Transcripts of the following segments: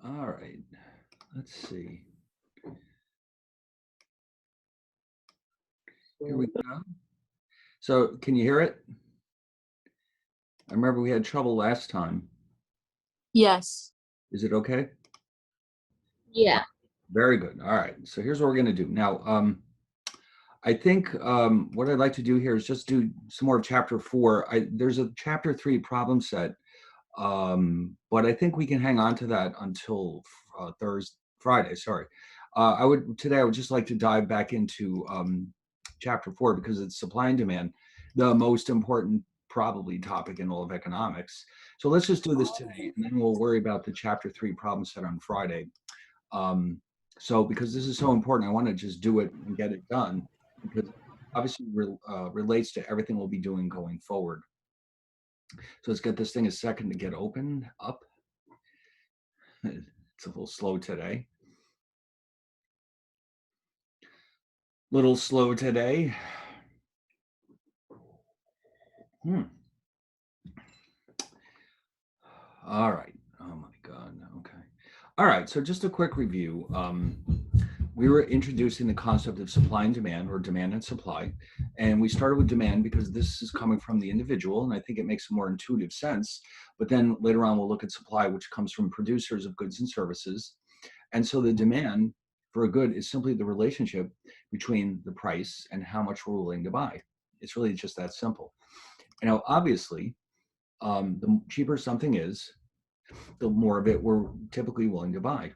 All right, let's see. Here we go. So can you hear it? I remember we had trouble last time. Yes. Is it okay? Yeah. Very good. All right. So here's what we're going to do. Now, I think what I'd like to do here is just do some more of chapter 4. There's a chapter 3 problem set, but I think we can hang on to that until Friday. Sorry. I would just like to dive back into chapter 4 because it's supply and demand, the most important probably topic in all of economics. So let's just do this today, and then we'll worry about the chapter 3 problem set on Friday. So because this is so important, I want to just do it and get it done because obviously relates to everything we'll be doing going forward. So let's get this thing a second to get opened up. It's a little slow today. Little slow today. All right. Oh my God. Okay. All right. So just a quick review. We were introducing the concept of supply and demand, or demand and supply. And we started with demand because this is coming from the individual, and I think it makes a more intuitive sense. But then later on, we'll look at supply, which comes from producers of goods and services. And so the demand for a good is simply the relationship between the price and how much we're willing to buy. It's really just that simple. And now, obviously, the cheaper something is, the more of it we're typically willing to buy.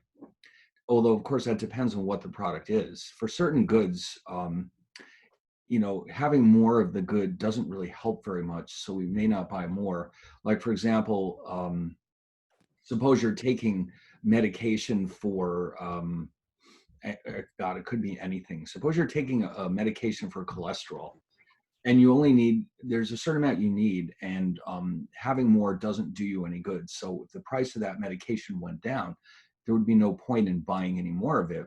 Although, of course, that depends on what the product is. For certain goods, having more of the good doesn't really help very much, so we may not buy more. Like, for example, suppose you're taking medication for, God, it could be anything. Suppose you're taking a medication for cholesterol, and there's a certain amount you need, and having more doesn't do you any good. So if the price of that medication went down, there would be no point in buying any more of it.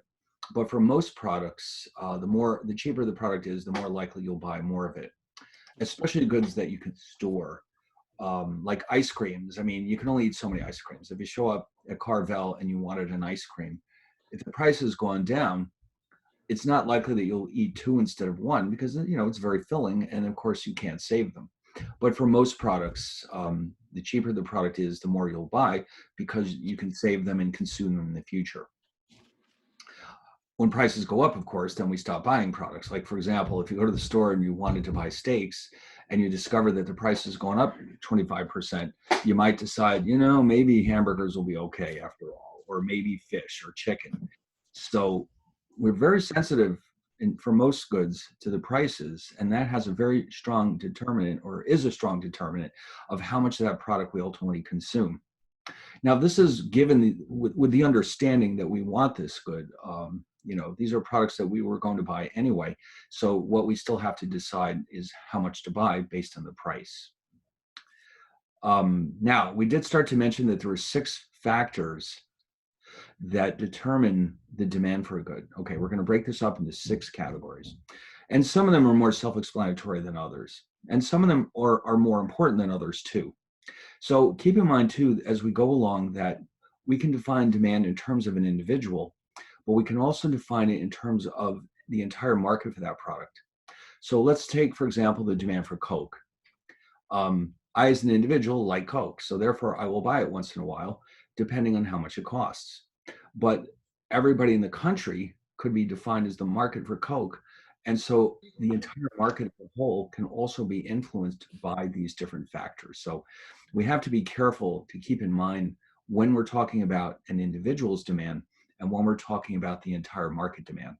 But for most products, the cheaper the product is, the more likely you'll buy more of it, especially goods that you can store. Like ice creams. I mean, you can only eat so many ice creams. If you show up at Carvel and you wanted an ice cream, if the price has gone down, it's not likely that you'll eat 2 instead of 1 because it's very filling, and of course you can't save them. But for most products, the cheaper the product is, the more you'll buy because you can save them and consume them in the future. When prices go up, of course, then we stop buying products. Like, for example, if you go to the store and you wanted to buy steaks and you discover that the price has gone up 25%, you might decide, maybe hamburgers will be okay after all, or maybe fish or chicken. So we're very sensitive for most goods to the prices, and that has a very strong determinant, or is a strong determinant, of how much of that product we ultimately consume. Now, this is given with the understanding that we want this good. These are products that we were going to buy anyway. So what we still have to decide is how much to buy based on the price. Now, we did start to mention that there were 6 factors that determine the demand for a good. Okay, we're going to break this up into 6 categories. And some of them are more self-explanatory than others. And some of them are more important than others too. So keep in mind too, as we go along, that we can define demand in terms of an individual, but we can also define it in terms of the entire market for that product. So let's take, for example, the demand for Coke. I, as an individual, like Coke, so therefore I will buy it once in a while, depending on how much it costs. But everybody in the country could be defined as the market for Coke. And so the entire market as a whole can also be influenced by these different factors. So we have to be careful to keep in mind when we're talking about an individual's demand and when we're talking about the entire market demand.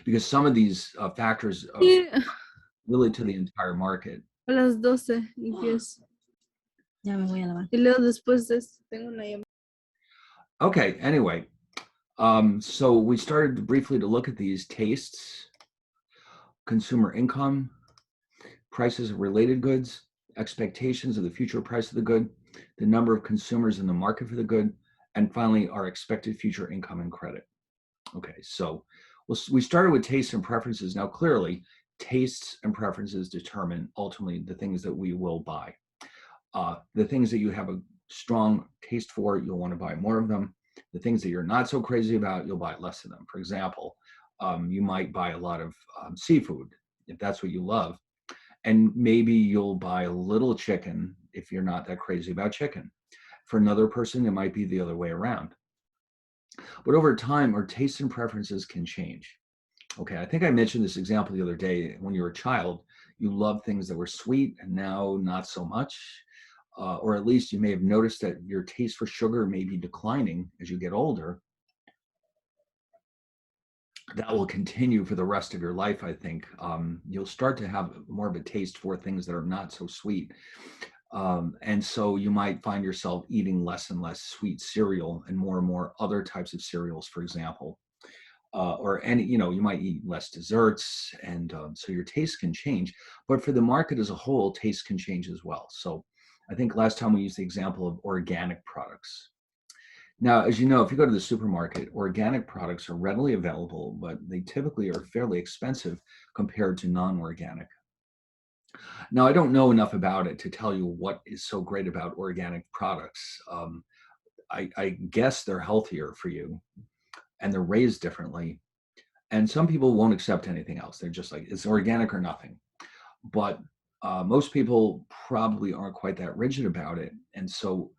Because some of these factors relate to the entire market. A las 12:10. Ya me voy a lavar. Y luego después de esto tengo una llamada. Okay, anyway, so we started briefly to look at these tastes, consumer income, prices of related goods, expectations of the future price of the good, the number of consumers in the market for the good, and finally, our expected future income and credit. Okay, so we started with tastes and preferences. Now, clearly, tastes and preferences determine ultimately the things that we will buy. The things that you have a strong taste for, you'll want to buy more of them. The things that you're not so crazy about, you'll buy less of them. For example, you might buy a lot of seafood if that's what you love. And maybe you'll buy a little chicken if you're not that crazy about chicken. For another person, it might be the other way around. But over time, our tastes and preferences can change. Okay, I think I mentioned this example the other day. When you were a child, you loved things that were sweet, and now not so much. Or at least you may have noticed that your taste for sugar may be declining as you get older. That will continue for the rest of your life, I think. You'll start to have more of a taste for things that are not so sweet. And so you might find yourself eating less and less sweet cereal and more other types of cereals, for example. Or any, you might eat less desserts, and so your taste can change. But for the market as a whole, taste can change as well. So I think last time we used the example of organic products. Now, as you know, if you go to the supermarket, organic products are readily available, but they typically are fairly expensive compared to non-organic. Now, I don't know enough about it to tell you what is so great about organic products. I guess they're healthier for you, and they're raised differently. And some people won't accept anything else. They're just like, it's organic or nothing. But most people probably aren't quite that rigid about it. And so,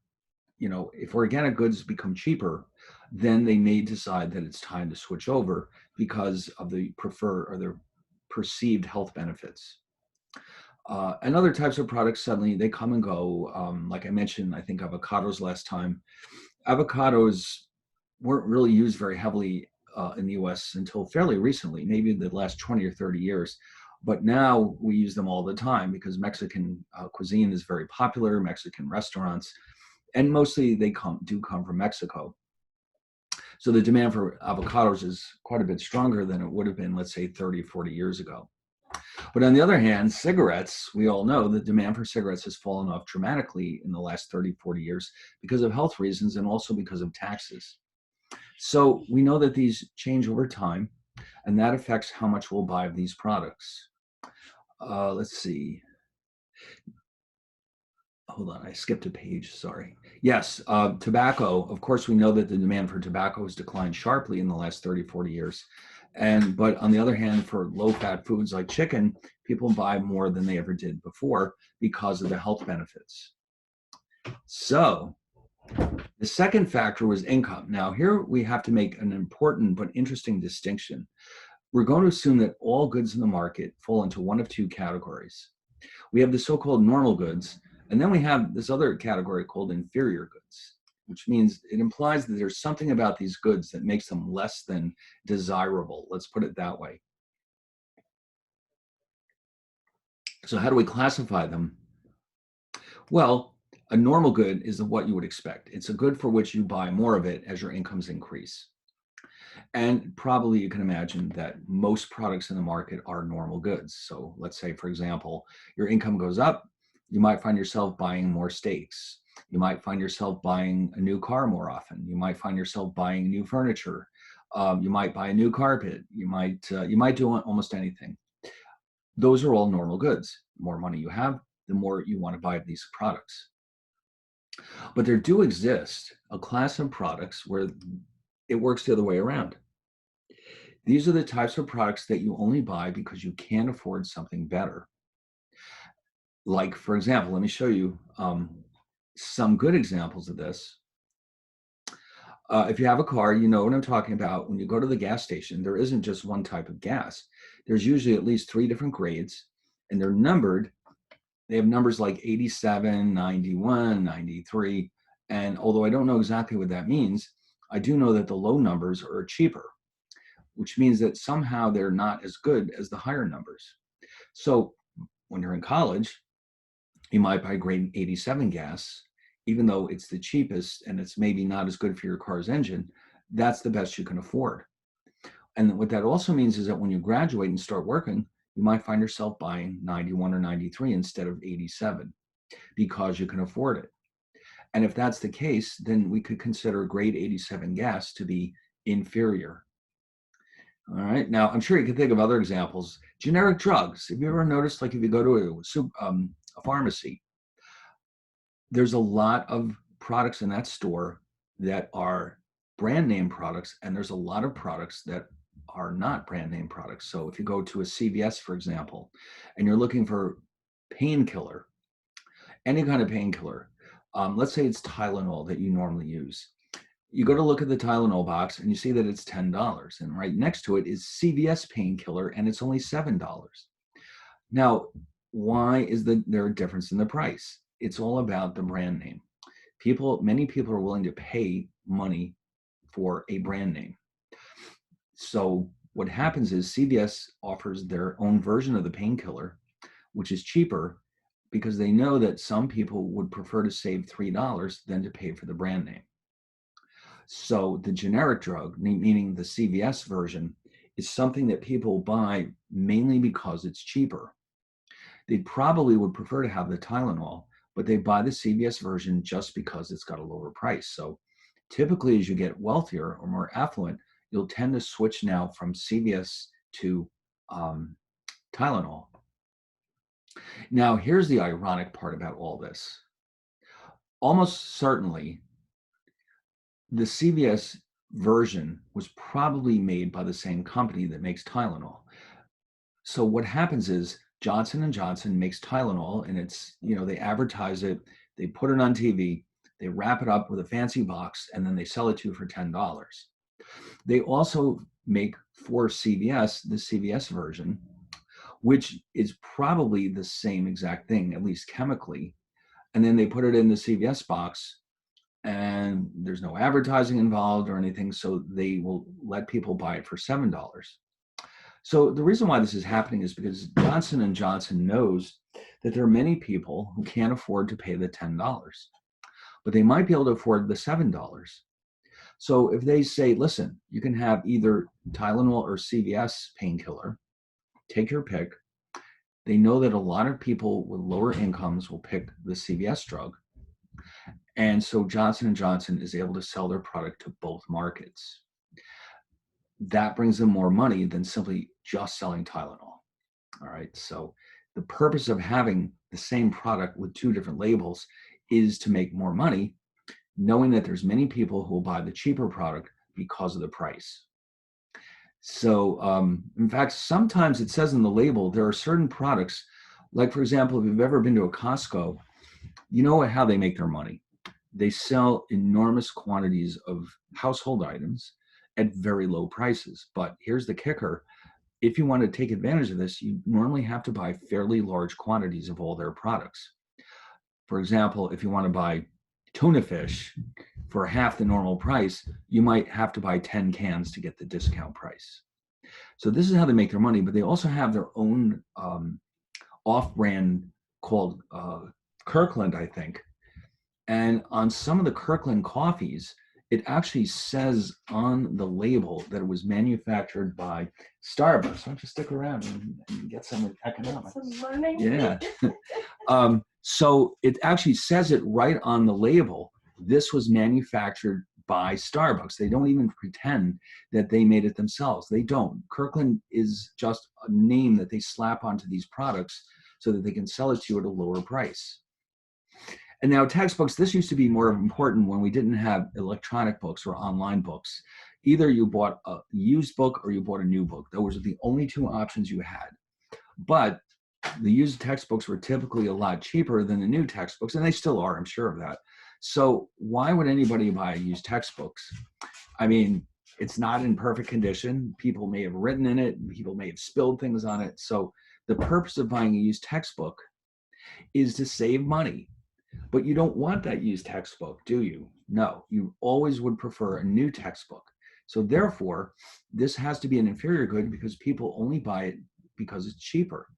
if organic goods become cheaper, then they may decide that it's time to switch over because of the perceived health benefits. And other types of products, suddenly they come and go. Like I mentioned, I think avocados last time. Avocados weren't really used very heavily in the US until fairly recently, maybe the last 20 or 30 years. But now we use them all the time because Mexican cuisine is very popular, Mexican restaurants, and mostly they do come from Mexico. So the demand for avocados is quite a bit stronger than it would have been, let's say, 30, 40 years ago. But on the other hand, cigarettes, we all know the demand for cigarettes has fallen off dramatically in the last 30, 40 years because of health reasons and also because of taxes. So we know that these change over time, and that affects how much we'll buy of these products. Let's see. Hold on, I skipped a page, sorry. Yes, tobacco. Of course, we know that the demand for tobacco has declined sharply in the last 30, 40 years. But on the other hand, for low-fat foods like chicken, people buy more than they ever did before because of the health benefits. So the second factor was income. Now, here we have to make an important but interesting distinction. We're going to assume that all goods in the market fall into one of two categories. We have the so-called normal goods, and then we have this other category called inferior goods, which means it implies that there's something about these goods that makes them less than desirable. Let's put it that way. So how do we classify them? Well, a normal good is what you would expect. It's a good for which you buy more of it as your incomes increase. And probably you can imagine that most products in the market are normal goods. So let's say, for example, your income goes up, you might find yourself buying more steaks. You might find yourself buying a new car more often. You might find yourself buying new furniture. You might buy a new carpet. You might do almost anything. Those are all normal goods. The more money you have, the more you want to buy of these products. But there do exist a class of products where it works the other way around. These are the types of products that you only buy because you can't afford something better. Like, for example, let me show you some good examples of this. If you have a car, you know what I'm talking about. When you go to the gas station, there isn't just one type of gas. There's usually at least 3 different grades, and they're numbered. They have numbers like 87, 91, 93. And although I don't know exactly what that means, I do know that the low numbers are cheaper, which means that somehow they're not as good as the higher numbers. So when you're in college, you might buy grade 87 gas, even though it's the cheapest and it's maybe not as good for your car's engine. That's the best you can afford. And what that also means is that when you graduate and start working, you might find yourself buying 91 or 93 instead of 87 because you can afford it. And if that's the case, then we could consider grade 87 gas to be inferior. All right. Now, I'm sure you can think of other examples. Generic drugs. Have you ever noticed, like if you go to a pharmacy, there's a lot of products in that store that are brand name products, and there's a lot of products that are not brand name products. So if you go to a CVS, for example, and you're looking for painkiller, any kind of painkiller, let's say it's Tylenol that you normally use. You go to look at the Tylenol box and you see that it's $10, and right next to it is CVS painkiller and it's only $7. Now, why is there a difference in the price? It's all about the brand name. Many people are willing to pay money for a brand name. So what happens is CVS offers their own version of the painkiller, which is cheaper because they know that some people would prefer to save $3 than to pay for the brand name. So the generic drug, meaning the CVS version, is something that people buy mainly because it's cheaper. They probably would prefer to have the Tylenol, but they buy the CVS version just because it's got a lower price. So typically, as you get wealthier or more affluent, you'll tend to switch now from CVS to Tylenol. Now, here's the ironic part about all this. Almost certainly, the CVS version was probably made by the same company that makes Tylenol. So what happens is Johnson & Johnson makes Tylenol, and it's, they advertise it, they put it on TV, they wrap it up with a fancy box, and then they sell it to you for $10. They also make for CVS, the CVS version, which is probably the same exact thing, at least chemically. And then they put it in the CVS box, and there's no advertising involved or anything, so they will let people buy it for $7. So the reason why this is happening is because Johnson & Johnson knows that there are many people who can't afford to pay the $10, but they might be able to afford the $7. So if they say, listen, you can have either Tylenol or CVS painkiller, take your pick. They know that a lot of people with lower incomes will pick the CVS drug. And so Johnson & Johnson is able to sell their product to both markets. That brings them more money than simply just selling Tylenol. All right. So the purpose of having the same product with two different labels is to make more money, knowing that there's many people who will buy the cheaper product because of the price. So in fact, sometimes it says in the label, there are certain products, like for example, if you've ever been to a Costco, you know how they make their money. They sell enormous quantities of household items at very low prices. But here's the kicker. If you want to take advantage of this, you normally have to buy fairly large quantities of all their products. For example, if you want to buy tuna fish for half the normal price, you might have to buy 10 cans to get the discount price. So this is how they make their money, but they also have their own off-brand called Kirkland, I think. And on some of the Kirkland coffees, it actually says on the label that it was manufactured by Starbucks. Why don't you stick around and get some economics? Yeah. So it actually says it right on the label. This was manufactured by Starbucks. They don't even pretend that they made it themselves. They don't. Kirkland is just a name that they slap onto these products so that they can sell it to you at a lower price. And now textbooks, this used to be more important when we didn't have electronic books or online books. Either you bought a used book or you bought a new book. Those are the only two options you had. But the used textbooks were typically a lot cheaper than the new textbooks, and they still are, I'm sure of that. So why would anybody buy used textbooks? I mean, it's not in perfect condition. People may have written in it, people may have spilled things on it. So the purpose of buying a used textbook is to save money. But you don't want that used textbook, do you? No, you always would prefer a new textbook. So therefore, this has to be an inferior good because people only buy it because it's cheaper.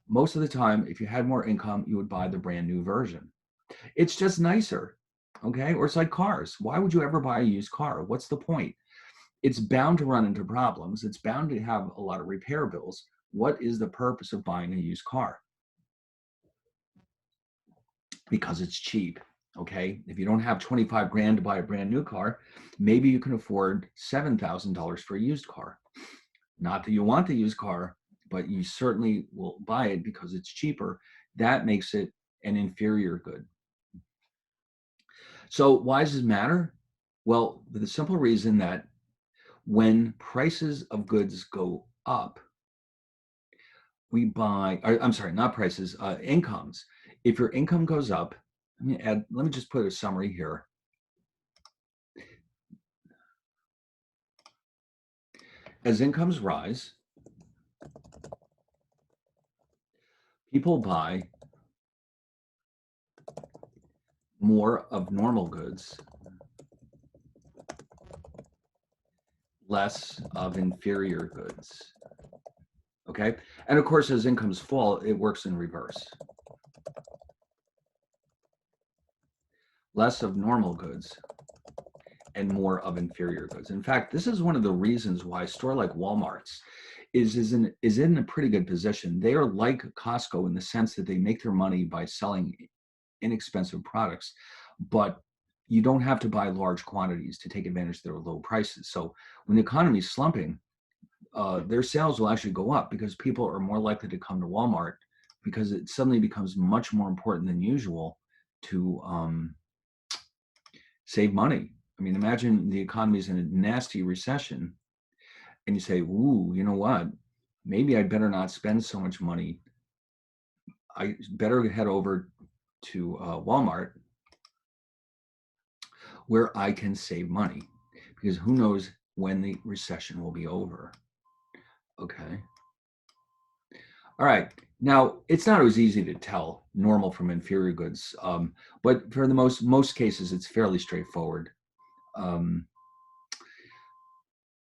Most of the time, if you had more income, you would buy the brand new version. It's just nicer, okay? Or it's like cars. Why would you ever buy a used car? What's the point? It's bound to run into problems. It's bound to have a lot of repair bills. What is the purpose of buying a used car? Because it's cheap, okay? If you don't have 25 grand to buy a brand new car, maybe you can afford $7,000 for a used car. Not that you want the used car, but you certainly will buy it because it's cheaper. That makes it an inferior good. So why does this matter? Well, for the simple reason that when prices of goods go up, we buy, I'm sorry, not prices, incomes. If your income goes up, let me just put a summary here. As incomes rise, people buy more of normal goods, less of inferior goods. Okay. And of course, as incomes fall, it works in reverse. Less of normal goods and more of inferior goods. In fact, this is one of the reasons why a store like Walmart's is in a pretty good position. They are like Costco in the sense that they make their money by selling inexpensive products, but you don't have to buy large quantities to take advantage of their low prices. So when the economy is slumping, their sales will actually go up because people are more likely to come to Walmart because it suddenly becomes much more important than usual to save money. I mean, imagine the economy is in a nasty recession and you say, ooh, you know what? Maybe I'd better not spend so much money. I better head over to Walmart where I can save money because who knows when the recession will be over. Okay. All right. Now, it's not always easy to tell normal from inferior goods, but for the most cases, it's fairly straightforward.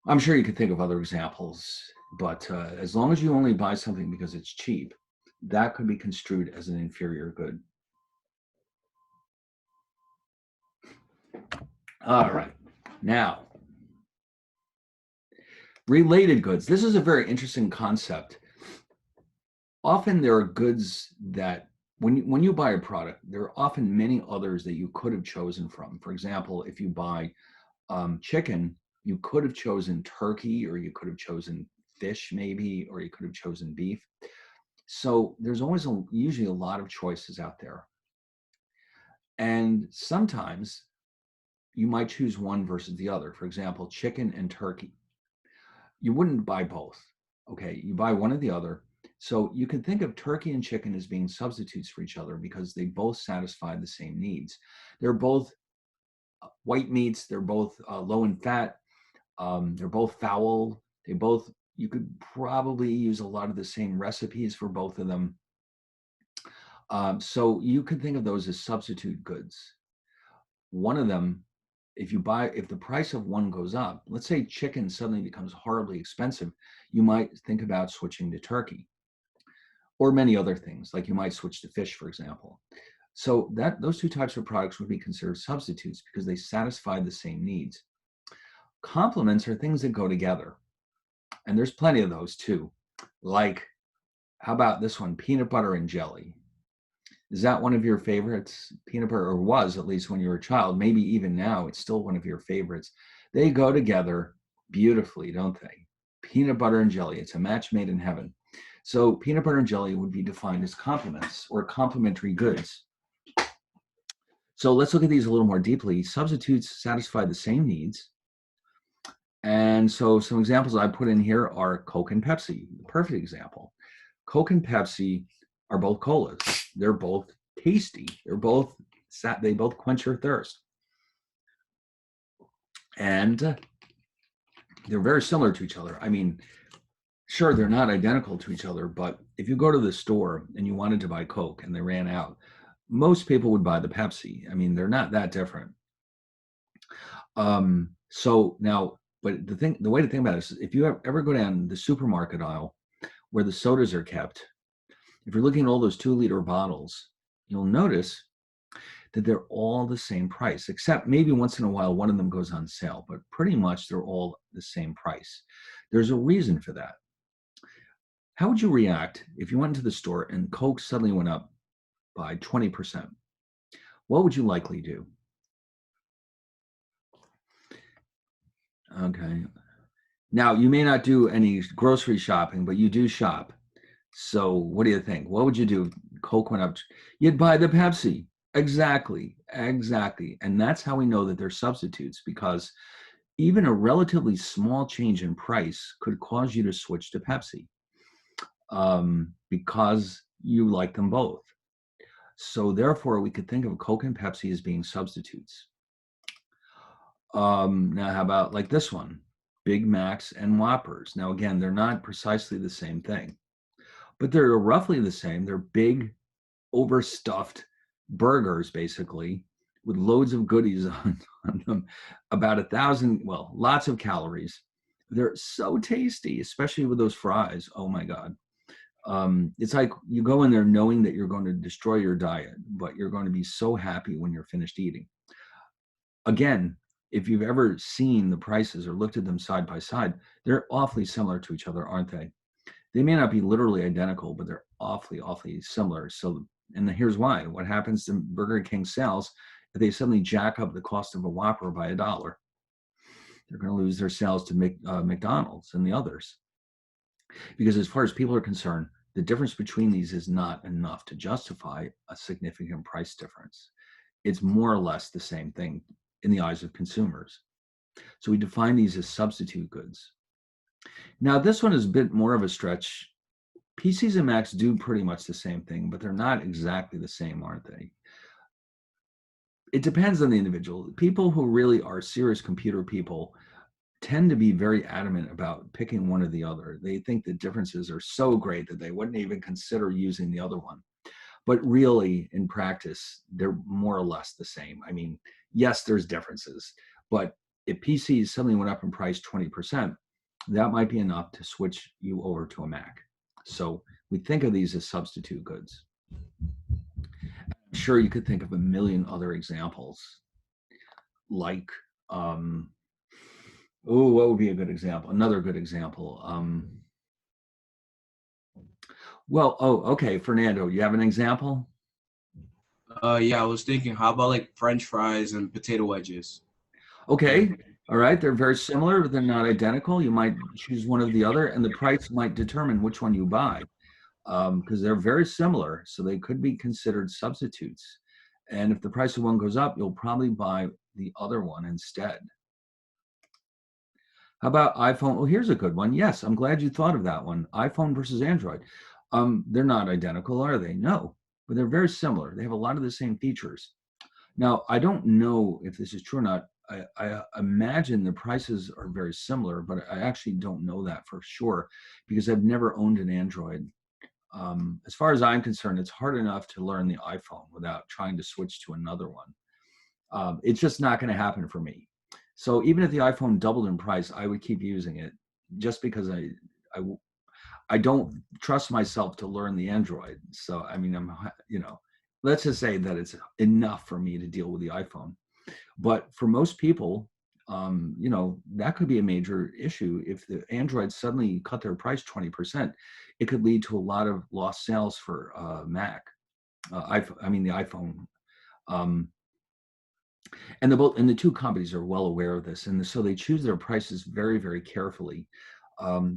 I'm sure you could think of other examples, but as long as you only buy something because it's cheap, that could be construed as an inferior good. All right. Now, related goods. This is a very interesting concept. Often there are goods that when you buy a product, there are often many others that you could have chosen from. For example, if you buy chicken, you could have chosen turkey, or you could have chosen fish maybe, or you could have chosen beef. So there's always usually a lot of choices out there. And sometimes you might choose one versus the other. For example, chicken and turkey. You wouldn't buy both. Okay, you buy one or the other. So you can think of turkey and chicken as being substitutes for each other because they both satisfy the same needs. They're both white meats. They're both low in fat. They're both foul. You could probably use a lot of the same recipes for both of them. So you could think of those as substitute goods. One of them, if the price of one goes up, let's say chicken suddenly becomes horribly expensive, you might think about switching to turkey, or many other things, like you might switch to fish, for example. So those two types of products would be considered substitutes because they satisfy the same needs. Complements are things that go together, and there's plenty of those too. Like, how about this one, peanut butter and jelly? Is that one of your favorites? Peanut butter, or was at least when you were a child, maybe even now, it's still one of your favorites. They go together beautifully, don't they? Peanut butter and jelly, it's a match made in heaven. So peanut butter and jelly would be defined as complements or complementary goods. So let's look at these a little more deeply. Substitutes satisfy the same needs. And so some examples I put in here are Coke and Pepsi, the perfect example. Coke and Pepsi are both colas. They're both tasty. They both quench your thirst. And they're very similar to each other. I mean, sure, they're not identical to each other, but if you go to the store and you wanted to buy Coke and they ran out, most people would buy the Pepsi. I mean, they're not that different. So now, but the way to think about it is if you ever go down the supermarket aisle where the sodas are kept, if you're looking at all those 2-liter bottles, you'll notice that they're all the same price, except maybe once in a while one of them goes on sale, but pretty much they're all the same price. There's a reason for that. How would you react if you went into the store and Coke suddenly went up by 20%? What would you likely do? Okay. Now, you may not do any grocery shopping, but you do shop. So what do you think? What would you do? Coke went up. You'd buy the Pepsi. Exactly. Exactly. And that's how we know that they're substitutes, because even a relatively small change in price could cause you to switch to Pepsi, because you like them both. So therefore, we could think of Coke and Pepsi as being substitutes. Now, how about like this one? Big Macs and Whoppers. Now, again, they're not precisely the same thing, but they're roughly the same. They're big, overstuffed burgers, basically, with loads of goodies on them, about 1,000, well, lots of calories. They're so tasty, especially with those fries. Oh my God. It's like you go in there knowing that you're going to destroy your diet, but you're going to be so happy when you're finished eating. Again, if you've ever seen the prices or looked at them side by side, they're awfully similar to each other, aren't they? They may not be literally identical, but they're awfully, awfully similar. So, and here's why. What happens to Burger King sales if they suddenly jack up the cost of a Whopper by $1? They're going to lose their sales to McDonald's and the others. Because as far as people are concerned, the difference between these is not enough to justify a significant price difference. It's more or less the same thing in the eyes of consumers. So we define these as substitute goods. Now, this one is a bit more of a stretch. PCs and Macs do pretty much the same thing, but they're not exactly the same, aren't they? It depends on the individual. People who really are serious computer people tend to be very adamant about picking one or the other. They think the differences are so great that they wouldn't even consider using the other one. But really, in practice, they're more or less the same. I mean, yes, there's differences, but if PCs suddenly went up in price 20%, that might be enough to switch you over to a Mac. So we think of these as substitute goods. I'm sure you could think of a million other examples, like, what would be a good example? Another good example. Okay, Fernando, you have an example? Yeah, I was thinking, how about like French fries and potato wedges? Okay, all right, they're very similar, but they're not identical. You might choose one or the other, and the price might determine which one you buy, because they're very similar, so they could be considered substitutes. And if the price of one goes up, you'll probably buy the other one instead. How about iPhone? Oh, here's a good one. Yes, I'm glad you thought of that one. iPhone versus Android. They're not identical, are they? No, but they're very similar. They have a lot of the same features. Now, I don't know if this is true or not. I imagine the prices are very similar, but I actually don't know that for sure because I've never owned an Android. As far as I'm concerned, it's hard enough to learn the iPhone without trying to switch to another one. It's just not going to happen for me. So even if the iPhone doubled in price, I would keep using it just because I don't trust myself to learn the Android. So I mean, let's just say that it's enough for me to deal with the iPhone. But for most people, that could be a major issue. If the Android suddenly cut their price 20%, it could lead to a lot of lost sales for Mac. The iPhone. And the two companies are well aware of this, and so they choose their prices very, very carefully.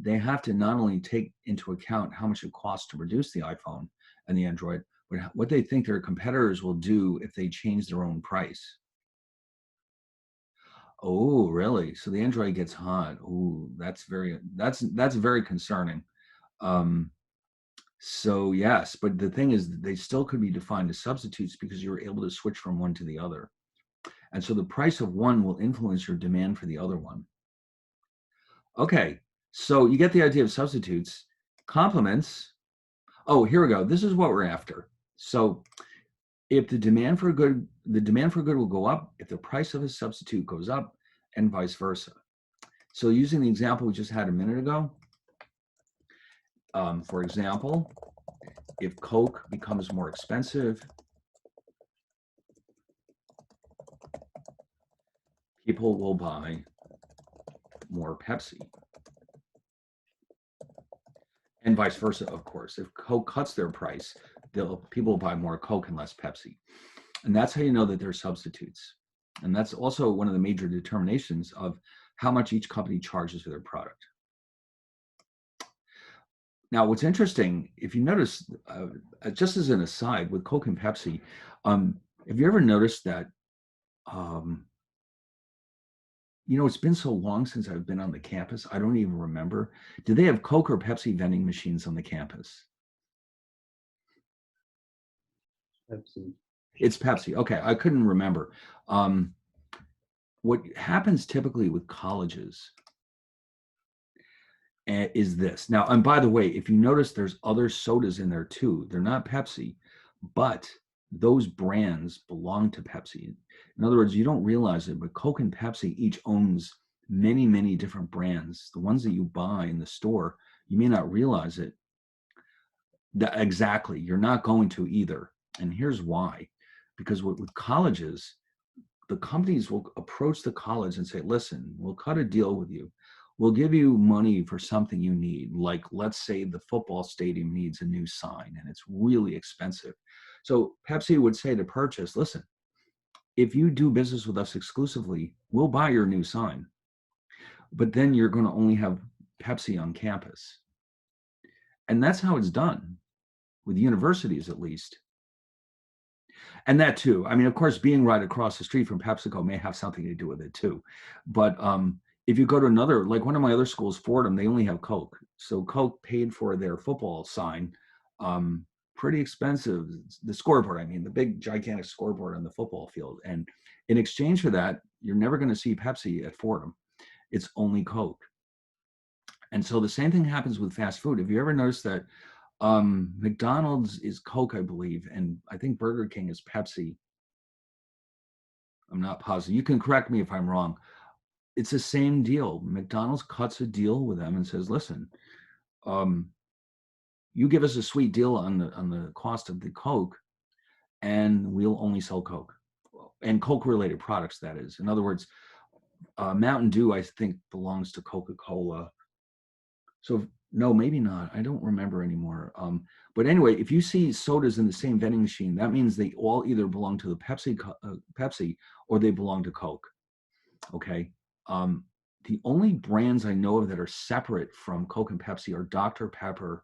They have to not only take into account how much it costs to produce the iPhone and the Android, but what they think their competitors will do if they change their own price. Oh, really? So the Android gets hot. Oh, that's very concerning. So yes, but the thing is, they still could be defined as substitutes because you're able to switch from one to the other. And so the price of one will influence your demand for the other one. Okay, so you get the idea of substitutes. Complements. Oh, here we go. This is what we're after. So if the demand for a good will go up if the price of a substitute goes up, and vice versa. So using the example we just had a minute ago, for example, if Coke becomes more expensive, people will buy more Pepsi. And vice versa, of course. If Coke cuts their price, people will buy more Coke and less Pepsi. And that's how you know that they're substitutes. And that's also one of the major determinations of how much each company charges for their product. Now, what's interesting, if you notice, just as an aside, with Coke and Pepsi, Have you ever noticed that, it's been so long since I've been on the campus, I don't even remember. Do they have Coke or Pepsi vending machines on the campus? Pepsi. It's Pepsi. Okay, I couldn't remember. What happens typically with colleges is this. Now, and by the way, if you notice, there's other sodas in there too. They're not Pepsi, but those brands belong to Pepsi. In other words, you don't realize it, but Coke and Pepsi each owns many, many different brands. The ones that you buy in the store, you may not realize it. Exactly. You're not going to either. And here's why. Because with colleges, the companies will approach the college and say, listen, we'll cut a deal with you. We'll give you money for something you need. Like, let's say the football stadium needs a new sign and it's really expensive. So Pepsi would say to purchase, listen, if you do business with us exclusively, we'll buy your new sign. But then you're going to only have Pepsi on campus. And that's how it's done with universities, at least. And that too. I mean, of course, being right across the street from PepsiCo may have something to do with it too. But if you go to another, like one of my other schools, Fordham, they only have Coke. So Coke paid for their football sign, pretty expensive. The scoreboard, I mean, the big gigantic scoreboard on the football field. And in exchange for that, you're never going to see Pepsi at Fordham. It's only Coke. And so the same thing happens with fast food. Have you ever noticed that McDonald's is Coke, I believe, and I think Burger King is Pepsi. I'm not positive. You can correct me if I'm wrong. It's the same deal. McDonald's cuts a deal with them and says, listen, you give us a sweet deal on the cost of the Coke, and we'll only sell Coke. And Coke-related products, that is. In other words, Mountain Dew, I think, belongs to Coca-Cola. So no, maybe not. I don't remember anymore. But anyway, if you see sodas in the same vending machine, that means they all either belong to the Pepsi or they belong to Coke. Okay. The only brands I know of that are separate from Coke and Pepsi are Dr. Pepper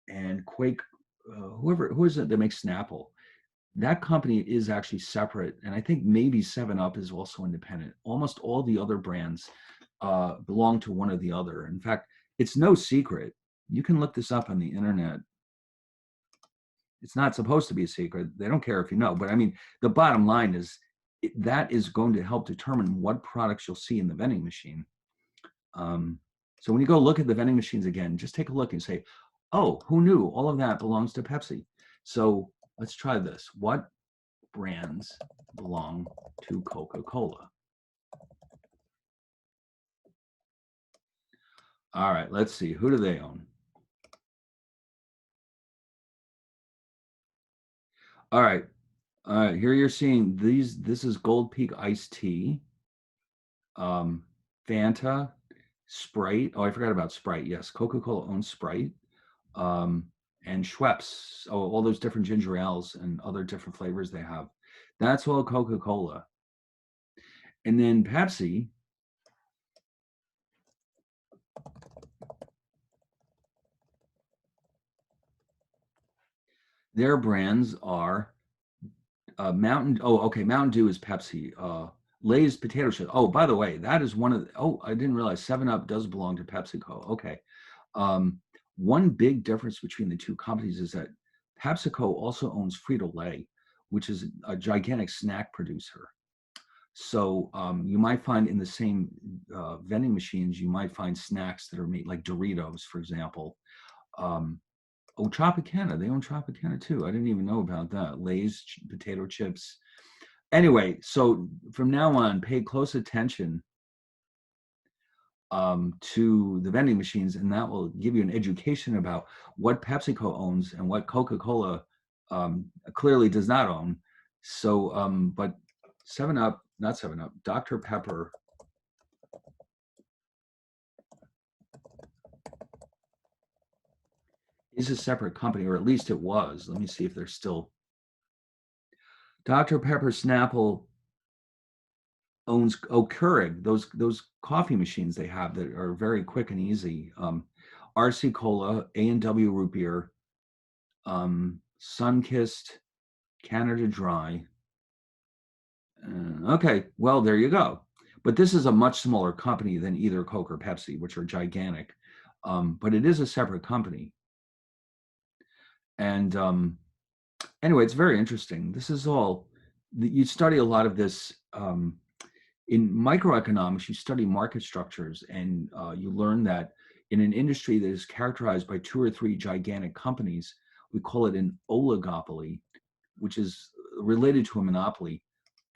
and Quake. Who is it that makes Snapple? That company is actually separate, and I think maybe 7-Up is also independent. Almost all the other brands belong to one or the other. In fact, it's no secret. You can look this up on the internet. It's not supposed to be a secret. They don't care if you know. But I mean, the bottom line is that is going to help determine what products you'll see in the vending machine. So when you go look at the vending machines again, just take a look and say, oh, who knew? All of that belongs to Pepsi. So let's try this. What brands belong to Coca-Cola? All right, let's see. Who do they own? All right. Here you're seeing these. This is Gold Peak iced tea, Fanta, Sprite. Oh, I forgot about Sprite. Yes, Coca-Cola owns Sprite, and Schweppes. Oh, all those different ginger ales and other different flavors they have. That's all Coca-Cola. And then Pepsi. Their brands are Mountain. Oh, okay. Mountain Dew is Pepsi. Lay's potato chips. Oh, by the way, that is one of the, oh, I didn't realize 7-Up does belong to PepsiCo. Okay. One big difference between the two companies is that PepsiCo also owns Frito-Lay, which is a gigantic snack producer. So you might find in the same vending machines, you might find snacks that are made like Doritos, for example. Oh, Tropicana, they own Tropicana too. I didn't even know about that. Lay's potato chips. Anyway, so from now on, pay close attention to the vending machines, and that will give you an education about what PepsiCo owns and what Coca-Cola clearly does not own. So, but 7-Up, not 7-Up, Dr. Pepper is a separate company, or at least it was. Let me see if they're still. Dr. Pepper Snapple owns Keurig, those coffee machines they have that are very quick and easy. RC Cola, A&W Root Beer, Sunkist, Canada Dry, Okay, well, there you go. But this is a much smaller company than either Coke or Pepsi, which are gigantic. But it is a separate company. And anyway, it's very interesting. This is all, you study a lot of this. In microeconomics, you study market structures, and you learn that in an industry that is characterized by 2 or 3 gigantic companies, we call it an oligopoly, which is related to a monopoly.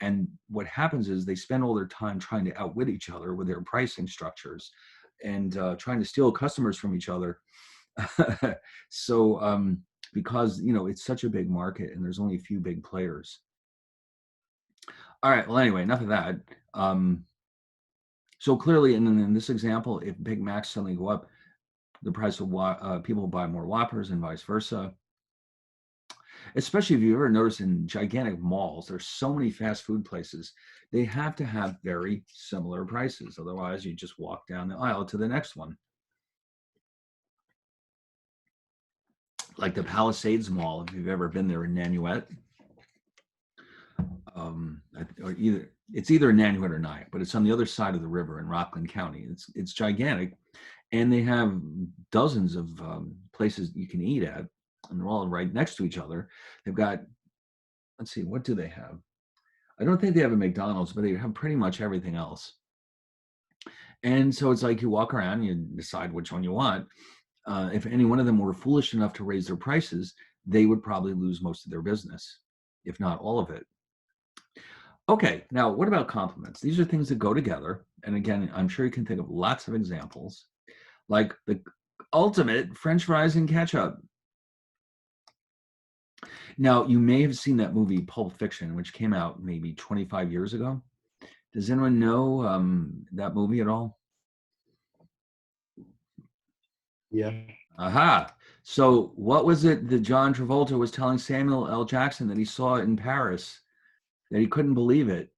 And what happens is they spend all their time trying to outwit each other with their pricing structures and trying to steal customers from each other. So because it's such a big market and there's only a few big players. All right, well, anyway, enough of that. So clearly in this example, if Big Macs suddenly go up, the price of people buy more Whoppers and vice versa. Especially if you've ever noticed in gigantic malls, there's so many fast food places, they have to have very similar prices. Otherwise, you just walk down the aisle to the next one. Like the Palisades Mall, if you've ever been there in Nanuet. Or it's either Nanuet or Nyack, but it's on the other side of the river in Rockland County. It's gigantic, and they have dozens of places you can eat at, and they're all right next to each other. They've got, let's see, what do they have? I don't think they have a McDonald's, but they have pretty much everything else. And so it's like you walk around, you decide which one you want. If any one of them were foolish enough to raise their prices, they would probably lose most of their business, if not all of it. Okay, now what about complements? These are things that go together. And again, I'm sure you can think of lots of examples, like the ultimate French fries and ketchup. Now, you may have seen that movie Pulp Fiction, which came out maybe 25 years ago. Does anyone know that movie at all? Yeah. Aha. So what was it that John Travolta was telling Samuel L. Jackson that he saw in Paris, that he couldn't believe it?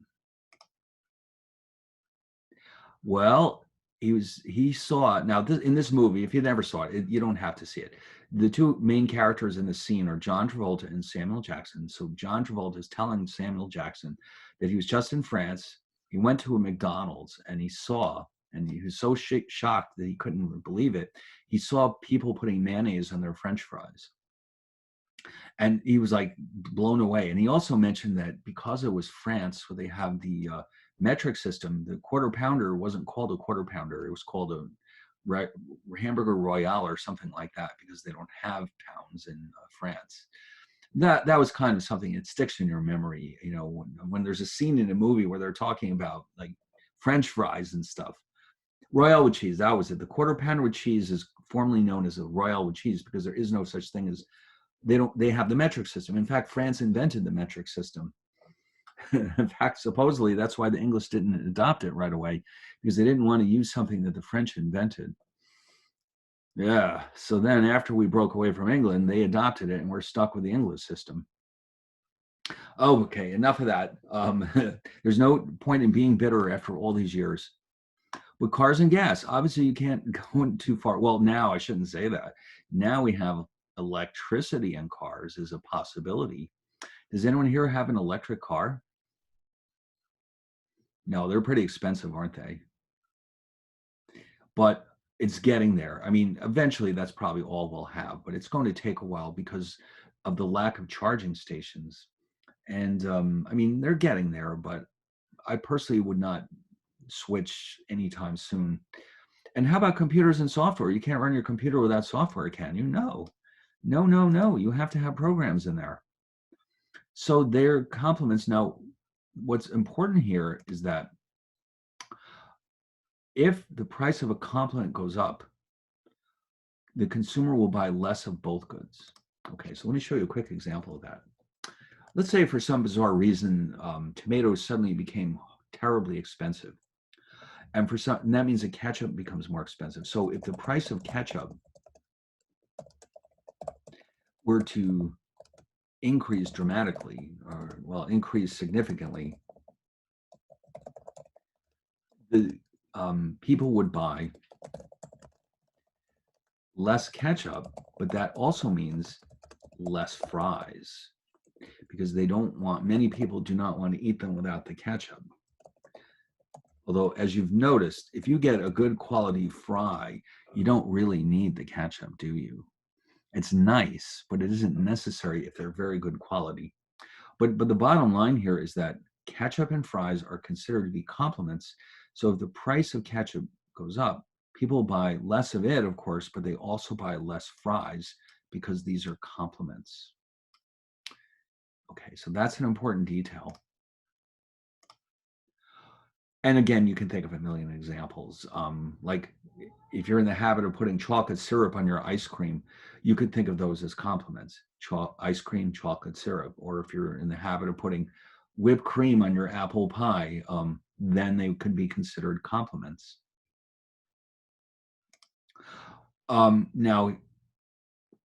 Well, he saw, now in this movie, if you never saw it, you don't have to see it. The 2 main characters in the scene are John Travolta and Samuel Jackson. So John Travolta is telling Samuel Jackson that he was just in France. He went to a McDonald's and he saw, and he was so shocked that he couldn't believe it. He saw people putting mayonnaise on their French fries. And he was like blown away. And he also mentioned that because it was France, where they have the metric system, the quarter pounder wasn't called a quarter pounder. It was called a hamburger royale or something like that, because they don't have pounds in France. That was kind of something that sticks in your memory, when there's a scene in a movie where they're talking about like French fries and stuff. Royale with cheese, that was it. The quarter pounder with cheese is formerly known as a royale with cheese because there is no such thing as, they have the metric system. In fact, France invented the metric system. In fact, supposedly that's why the English didn't adopt it right away, because they didn't want to use something that the French invented. Yeah, so then after we broke away from England, they adopted it and we're stuck with the English system. Oh, okay, enough of that. There's no point in being bitter after all these years. With cars and gas, obviously you can't go too far. Well, now I shouldn't say that. Now we have electricity in cars is a possibility. Does anyone here have an electric car? No, they're pretty expensive, aren't they? But it's getting there. I mean, eventually that's probably all we'll have, but it's going to take a while because of the lack of charging stations. And I mean, they're getting there, but I personally would not switch anytime soon. And how about computers and software? You can't run your computer without software, can you? No. You have to have programs in there. So they're complements. Now, what's important here is that if the price of a complement goes up, the consumer will buy less of both goods. Okay, so let me show you a quick example of that. Let's say for some bizarre reason, tomatoes suddenly became terribly expensive. And that means that ketchup becomes more expensive. So if the price of ketchup were to increase dramatically, or well, increase significantly, the people would buy less ketchup, but that also means less fries, because they don't want, many people do not want to eat them without the ketchup. Although, as you've noticed, if you get a good quality fry, you don't really need the ketchup, do you? It's nice, but it isn't necessary if they're very good quality. But the bottom line here is that ketchup and fries are considered to be complements. So if the price of ketchup goes up, people buy less of it, of course, but they also buy less fries because these are complements. Okay, so that's an important detail. And again, you can think of a million examples. Like if you're in the habit of putting chocolate syrup on your ice cream, you could think of those as complements: ice cream, chocolate syrup. Or if you're in the habit of putting whipped cream on your apple pie, then they could be considered complements. Now,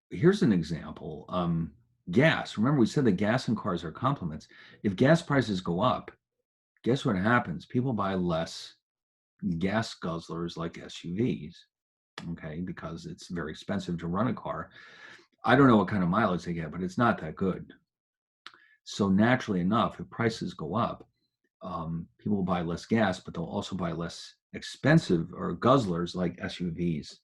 here's an example. Gas. Remember, we said that gas and cars are complements. If gas prices go up, guess what happens? People buy less gas guzzlers like SUVs, okay, because it's very expensive to run a car. I don't know what kind of mileage they get, but it's not that good. So naturally enough, if prices go up, people will buy less gas, but they'll also buy less expensive or guzzlers like SUVs.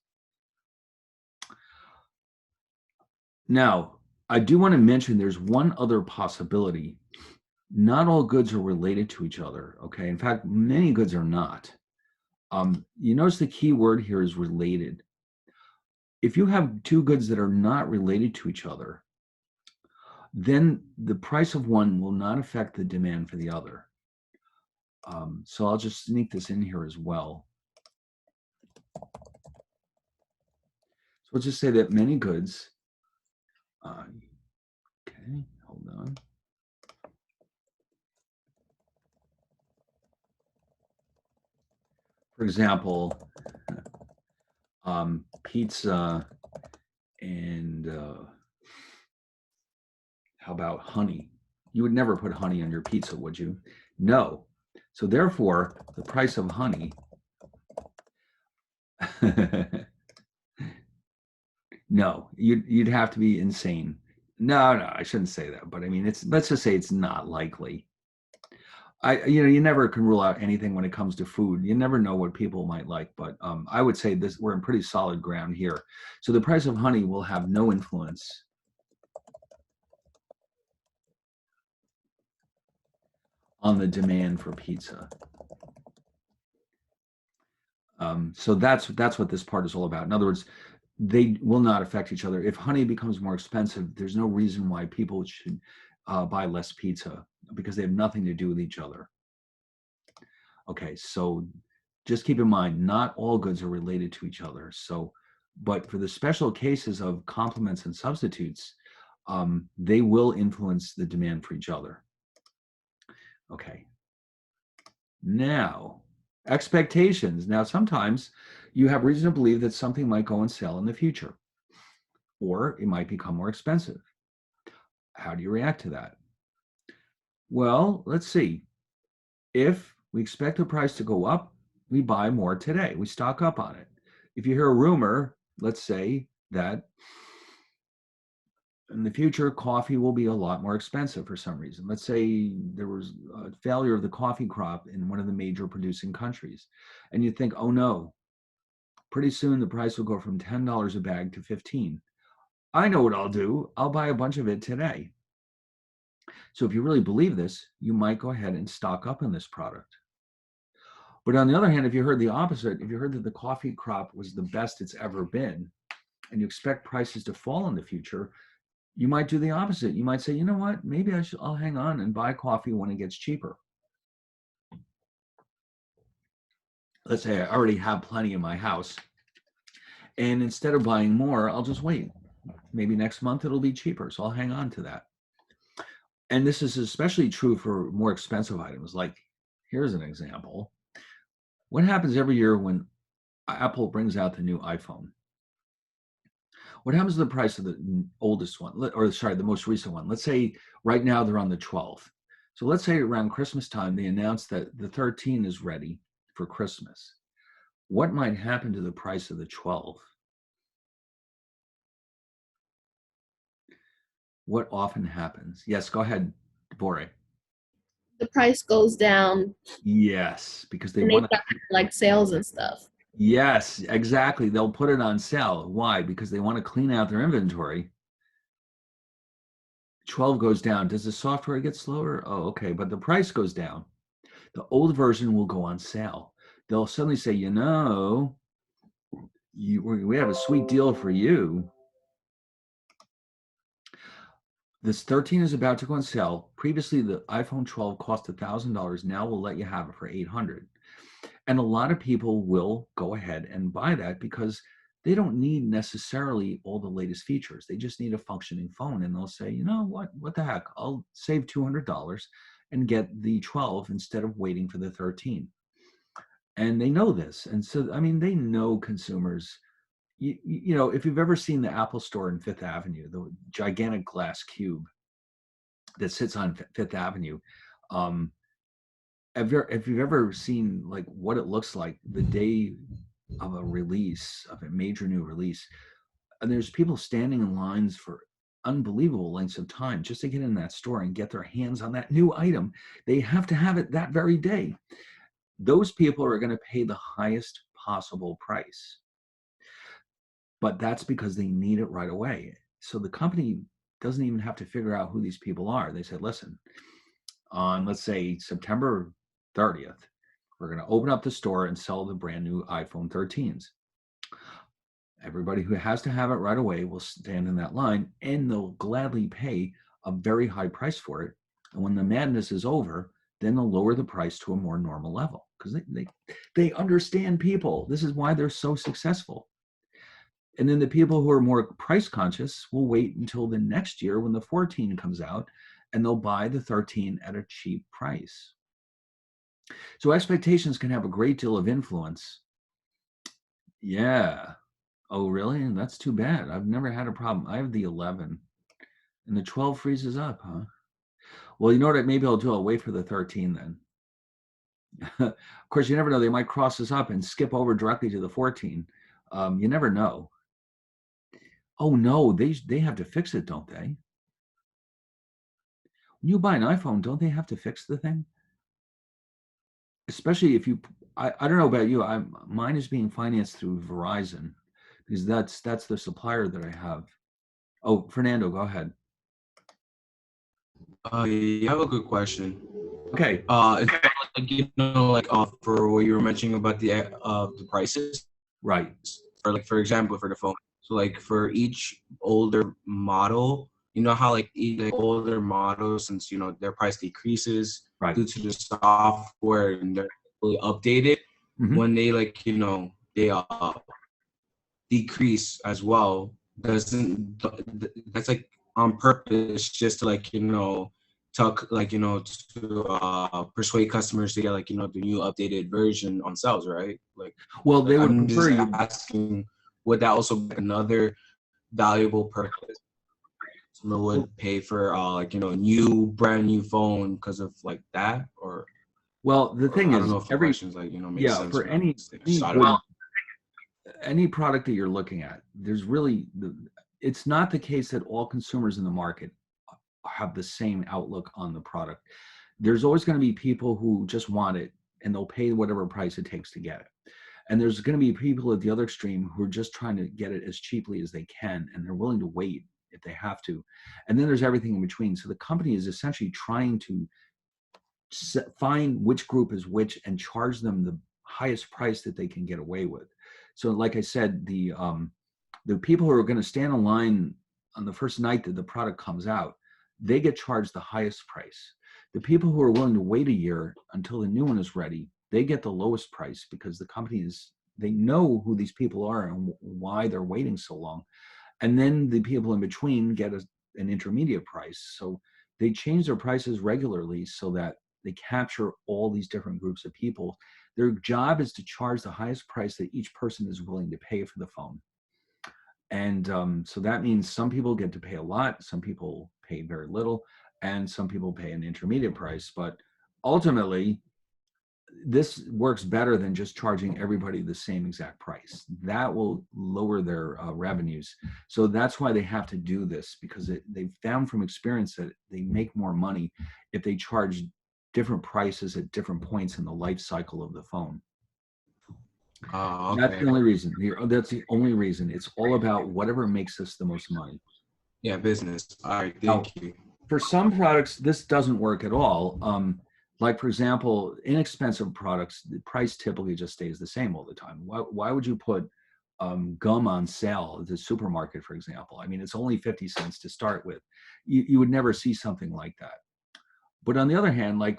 Now, I do want to mention there's one other possibility. Not all goods are related to each other, okay? In fact, many goods are not. You notice the key word here is related. If you have two goods that are not related to each other, then the price of one will not affect the demand for the other. So I'll just sneak this in here as well. So let's just say that many goods, okay, hold on. For example, pizza and how about honey? You would never put honey on your pizza, would you? No. So therefore, the price of honey, no, you'd have to be insane. No, I shouldn't say that, but I mean, let's just say it's not likely. You never can rule out anything when it comes to food. You never know what people might like, but I would say we're in pretty solid ground here. So the price of honey will have no influence on the demand for pizza. So that's what this part is all about. In other words, they will not affect each other. If honey becomes more expensive, there's no reason why people should buy less pizza, because they have nothing to do with each other. Okay, so just keep in mind, not all goods are related to each other. So, but for the special cases of complements and substitutes, they will influence the demand for each other. Okay. Now, expectations. Now, sometimes you have reason to believe that something might go on sale in the future, or it might become more expensive. How do you react to that? Well, let's see. If we expect the price to go up, we buy more today. We stock up on it. If you hear a rumor, let's say that in the future, coffee will be a lot more expensive for some reason. Let's say there was a failure of the coffee crop in one of the major producing countries, and you think, oh no, pretty soon the price will go from $10 a bag to 15. I know what I'll do. I'll buy a bunch of it today. So if you really believe this, you might go ahead and stock up on this product. But on the other hand, if you heard the opposite, if you heard that the coffee crop was the best it's ever been, and you expect prices to fall in the future, you might do the opposite. You might say, you know what, maybe I'll hang on and buy coffee when it gets cheaper. Let's say I already have plenty in my house, and instead of buying more, I'll just wait. Maybe next month it'll be cheaper, so I'll hang on to that. And this is especially true for more expensive items. Like, here's an example. What happens every year when Apple brings out the new iPhone? What happens to the price of the oldest one, or sorry, the most recent one? Let's say right now they're on the 12th. So let's say around Christmas time, they announce that the 13 is ready for Christmas. What might happen to the price of the 12? What often happens? Yes, go ahead, Bore. The price goes down Yes, because they and they want to. start like sales and stuff. Yes, exactly. They'll put it on sale. Why? Because they want to clean out their inventory. 12 goes down. Does the software get slower? Oh, okay. But the price goes down. The old version will go on sale. They'll suddenly say, you know, we have a sweet deal for you. This 13 is about to go on sale. Previously, the iPhone 12 cost $1,000. Now we'll let you have it for $800. And a lot of people will go ahead and buy that because they don't need necessarily all the latest features. They just need a functioning phone. And they'll say, you know what the heck? I'll save $200 and get the 12 instead of waiting for the 13. And they know this. And so, I mean, they know consumers. You know, if you've ever seen the Apple Store in Fifth Avenue, the gigantic glass cube that sits on Fifth Avenue, if you've ever seen like what it looks like the day of a release, of a major new release, and there's people standing in lines for unbelievable lengths of time just to get in that store and get their hands on that new item. They have to have it that very day. Those people are going to pay the highest possible price, but that's because they need it right away. So the company doesn't even have to figure out who these people are. They said, listen, on let's say September 30th, we're going to open up the store and sell the brand new iPhone 13s. Everybody who has to have it right away will stand in that line, and they'll gladly pay a very high price for it. And when the madness is over, then they'll lower the price to a more normal level because they understand people. This is why they're so successful. And then the people who are more price conscious will wait until the next year when the 14 comes out, and they'll buy the 13 at a cheap price. So expectations can have a great deal of influence. Yeah. Oh, really? That's too bad. I've never had a problem. I have the 11 and the 12 freezes up, huh? Well, you know what? Maybe I'll do. I'll wait for the 13 then. Of course, you never know. They might cross us up and skip over directly to the 14. You never know. Oh, no, they have to fix it, don't they? When you buy an iPhone, don't they have to fix the thing? Especially if you, I don't know about you, mine is being financed through Verizon because that's the supplier that I have. Oh, Fernando, go ahead. You have a good question. Okay. It's like for what you were mentioning about the prices, Right. for example, for the phone. So like for each older model, you know how like each older model, since their price decreases Right. due to the software and they're fully updated, when they they decrease as well, that's like on purpose just to to persuade customers to get the new updated version on sales, right? Well, they would I'm prefer just you. asking, would that also be another valuable purpose? Someone would pay for brand new phone because of like that, or Well, the thing I don't is, know if the questions make sense for or not. any product that you're looking at, there's really it's not the case that all consumers in the market have the same outlook on the product. There's always going to be people who just want it and they'll pay whatever price it takes to get it. And there's going to be people at the other extreme who are just trying to get it as cheaply as they can, and they're willing to wait if they have to. And then there's everything in between. So the company is essentially trying to find which group is which and charge them the highest price that they can get away with. So like I said, the people who are going to stand in line on the first night that the product comes out, they get charged the highest price. The people who are willing to wait a year until the new one is ready, they get the lowest price because the companies, they know who these people are and why they're waiting so long. And then the people in between get an intermediate price. So they change their prices regularly so that they capture all these different groups of people. Their job is to charge the highest price that each person is willing to pay for the phone. And so that means some people get to pay a lot, some people pay very little, and some people pay an intermediate price. But ultimately, this works better than just charging everybody the same exact price. That will lower their revenues. So that's why they have to do this, because they've found from experience that they make more money if they charge different prices at different points in the life cycle of the phone. That's Okay. the only reason. That's the only reason. It's all about whatever makes us the most money. Yeah, business. All right, Now, thank you. for some products, this doesn't work at all. Like, for example, inexpensive products, the price typically just stays the same all the time. Why would you put gum on sale at the supermarket, for example? I mean, it's only 50 cents to start with. You would never see something like that. But on the other hand, like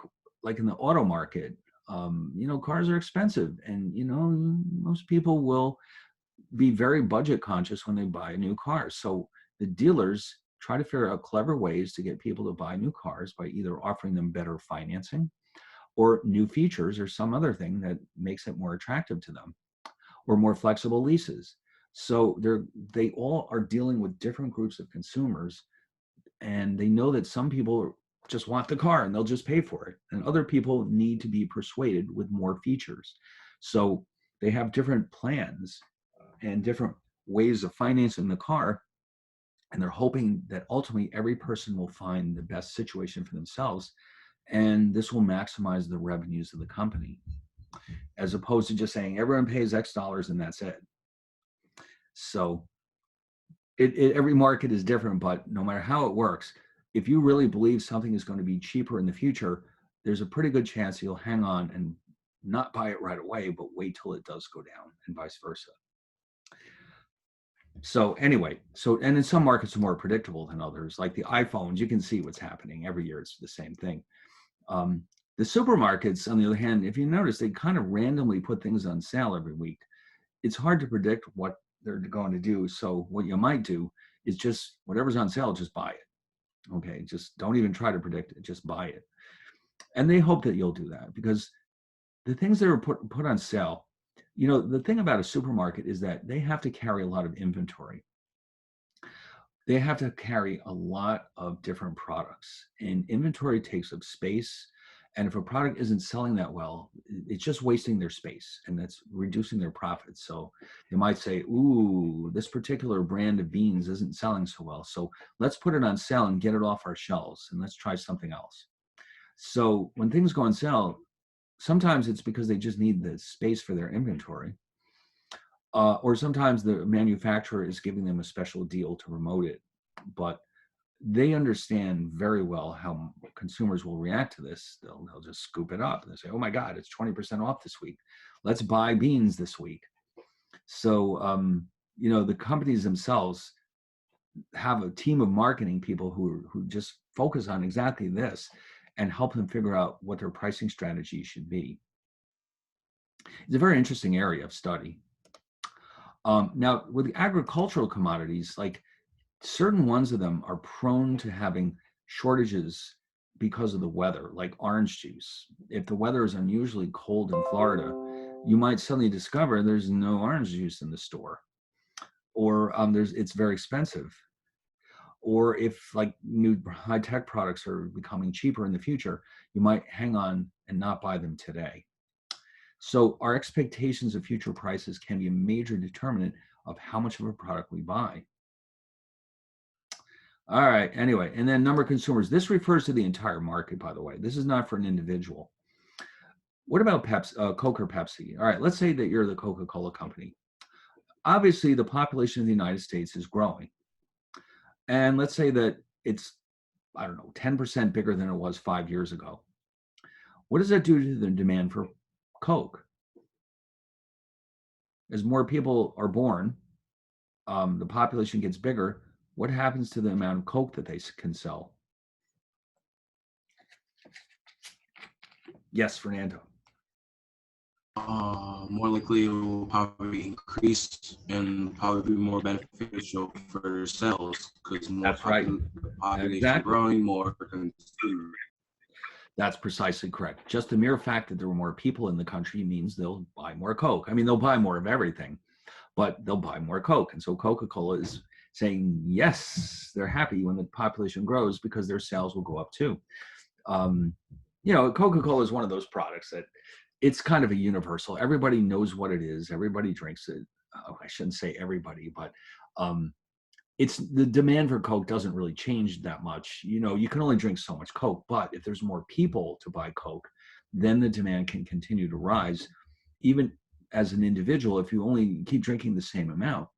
in the auto market, cars are expensive, and most people will be very budget conscious when they buy a new car. So the dealers try to figure out clever ways to get people to buy new cars by either offering them better financing or new features or some other thing that makes it more attractive to them, or more flexible leases. So they all are dealing with different groups of consumers, and they know that some people just want the car and they'll just pay for it, and other people need to be persuaded with more features. So they have different plans and different ways of financing the car, and they're hoping that ultimately every person will find the best situation for themselves, and this will maximize the revenues of the company, as opposed to just saying everyone pays X dollars and that's it. So every market is different, but no matter how it works, if you really believe something is going to be cheaper in the future, there's a pretty good chance you'll hang on and not buy it right away, but wait till it does go down, and vice versa. So anyway, and in some markets are more predictable than others, like the iPhones. You can see what's happening every year. It's the same thing. The supermarkets, on the other hand, if you notice, they kind of randomly put things on sale every week. It's hard to predict what they're going to do. So what you might do is just whatever's on sale, just buy it. Okay, just don't even try to predict it. Just buy it. And they hope that you'll do that, because the things that are put on sale, the thing about a supermarket is that they have to carry a lot of inventory. They have to carry a lot of different products, and inventory takes up space. And if a product isn't selling that well, it's just wasting their space, and that's reducing their profits. So they might say, ooh, this particular brand of beans isn't selling so well, so let's put it on sale and get it off our shelves, and let's try something else. So when things go on sale, sometimes it's because they just need the space for their inventory. Or sometimes the manufacturer is giving them a special deal to promote it. But they understand very well how consumers will react to this. They'll just scoop it up and they say, oh my God, it's 20% off this week. Let's buy beans this week. So, the companies themselves have a team of marketing people who just focus on exactly this and help them figure out what their pricing strategy should be. It's a very interesting area of study. Now, with the agricultural commodities, like certain ones of them are prone to having shortages because of the weather, like orange juice. If the weather is unusually cold in Florida, you might suddenly discover there's no orange juice in the store, or it's very expensive. Or if like new high-tech products are becoming cheaper in the future, you might hang on and not buy them today. So our expectations of future prices can be a major determinant of how much of a product we buy. All right, anyway, and then number of consumers. This refers to the entire market, by the way. This is not for an individual. What about Coke or Pepsi? All right, let's say that you're the Coca-Cola company. Obviously, the population of the United States is growing. And let's say that it's, 10% bigger than it was 5 years ago. What does that do to the demand for Coke? As more people are born, the population gets bigger. What happens to the amount of Coke that they can sell? Yes, Fernando. More likely it will probably increase and probably be more beneficial for sales, because That's right. The population Exactly. growing, more consumers. That's precisely correct. Just the mere fact that there were more people in the country means they'll buy more Coke. I mean, they'll buy more of everything, but they'll buy more Coke. And so Coca-Cola is saying, yes, they're happy when the population grows because their sales will go up too. Coca-Cola is one of those products that it's kind of a universal. Everybody knows what it is. Everybody drinks it. I shouldn't say everybody, but um, it's the demand for Coke doesn't really change that much. You know, you can only drink so much Coke, but if there's more people to buy Coke, then the demand can continue to rise. Even as an individual, if you only keep drinking the same amount,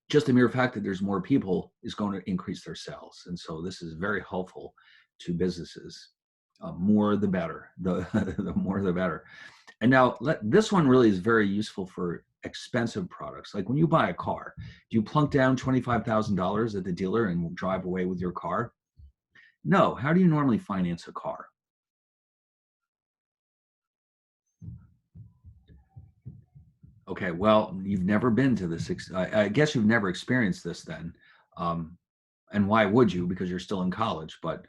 just the mere fact that there's more people is going to increase their sales. And so this is very helpful to businesses. More the better. The more the better. And now this one really is very useful for expensive products. Like when you buy a car, do you plunk down $25,000 at the dealer and drive away with your car? No. How do you normally finance a car? Okay, well, you've never been to this. I guess you've never experienced this then. Um, and why would you? Because you're still in college. But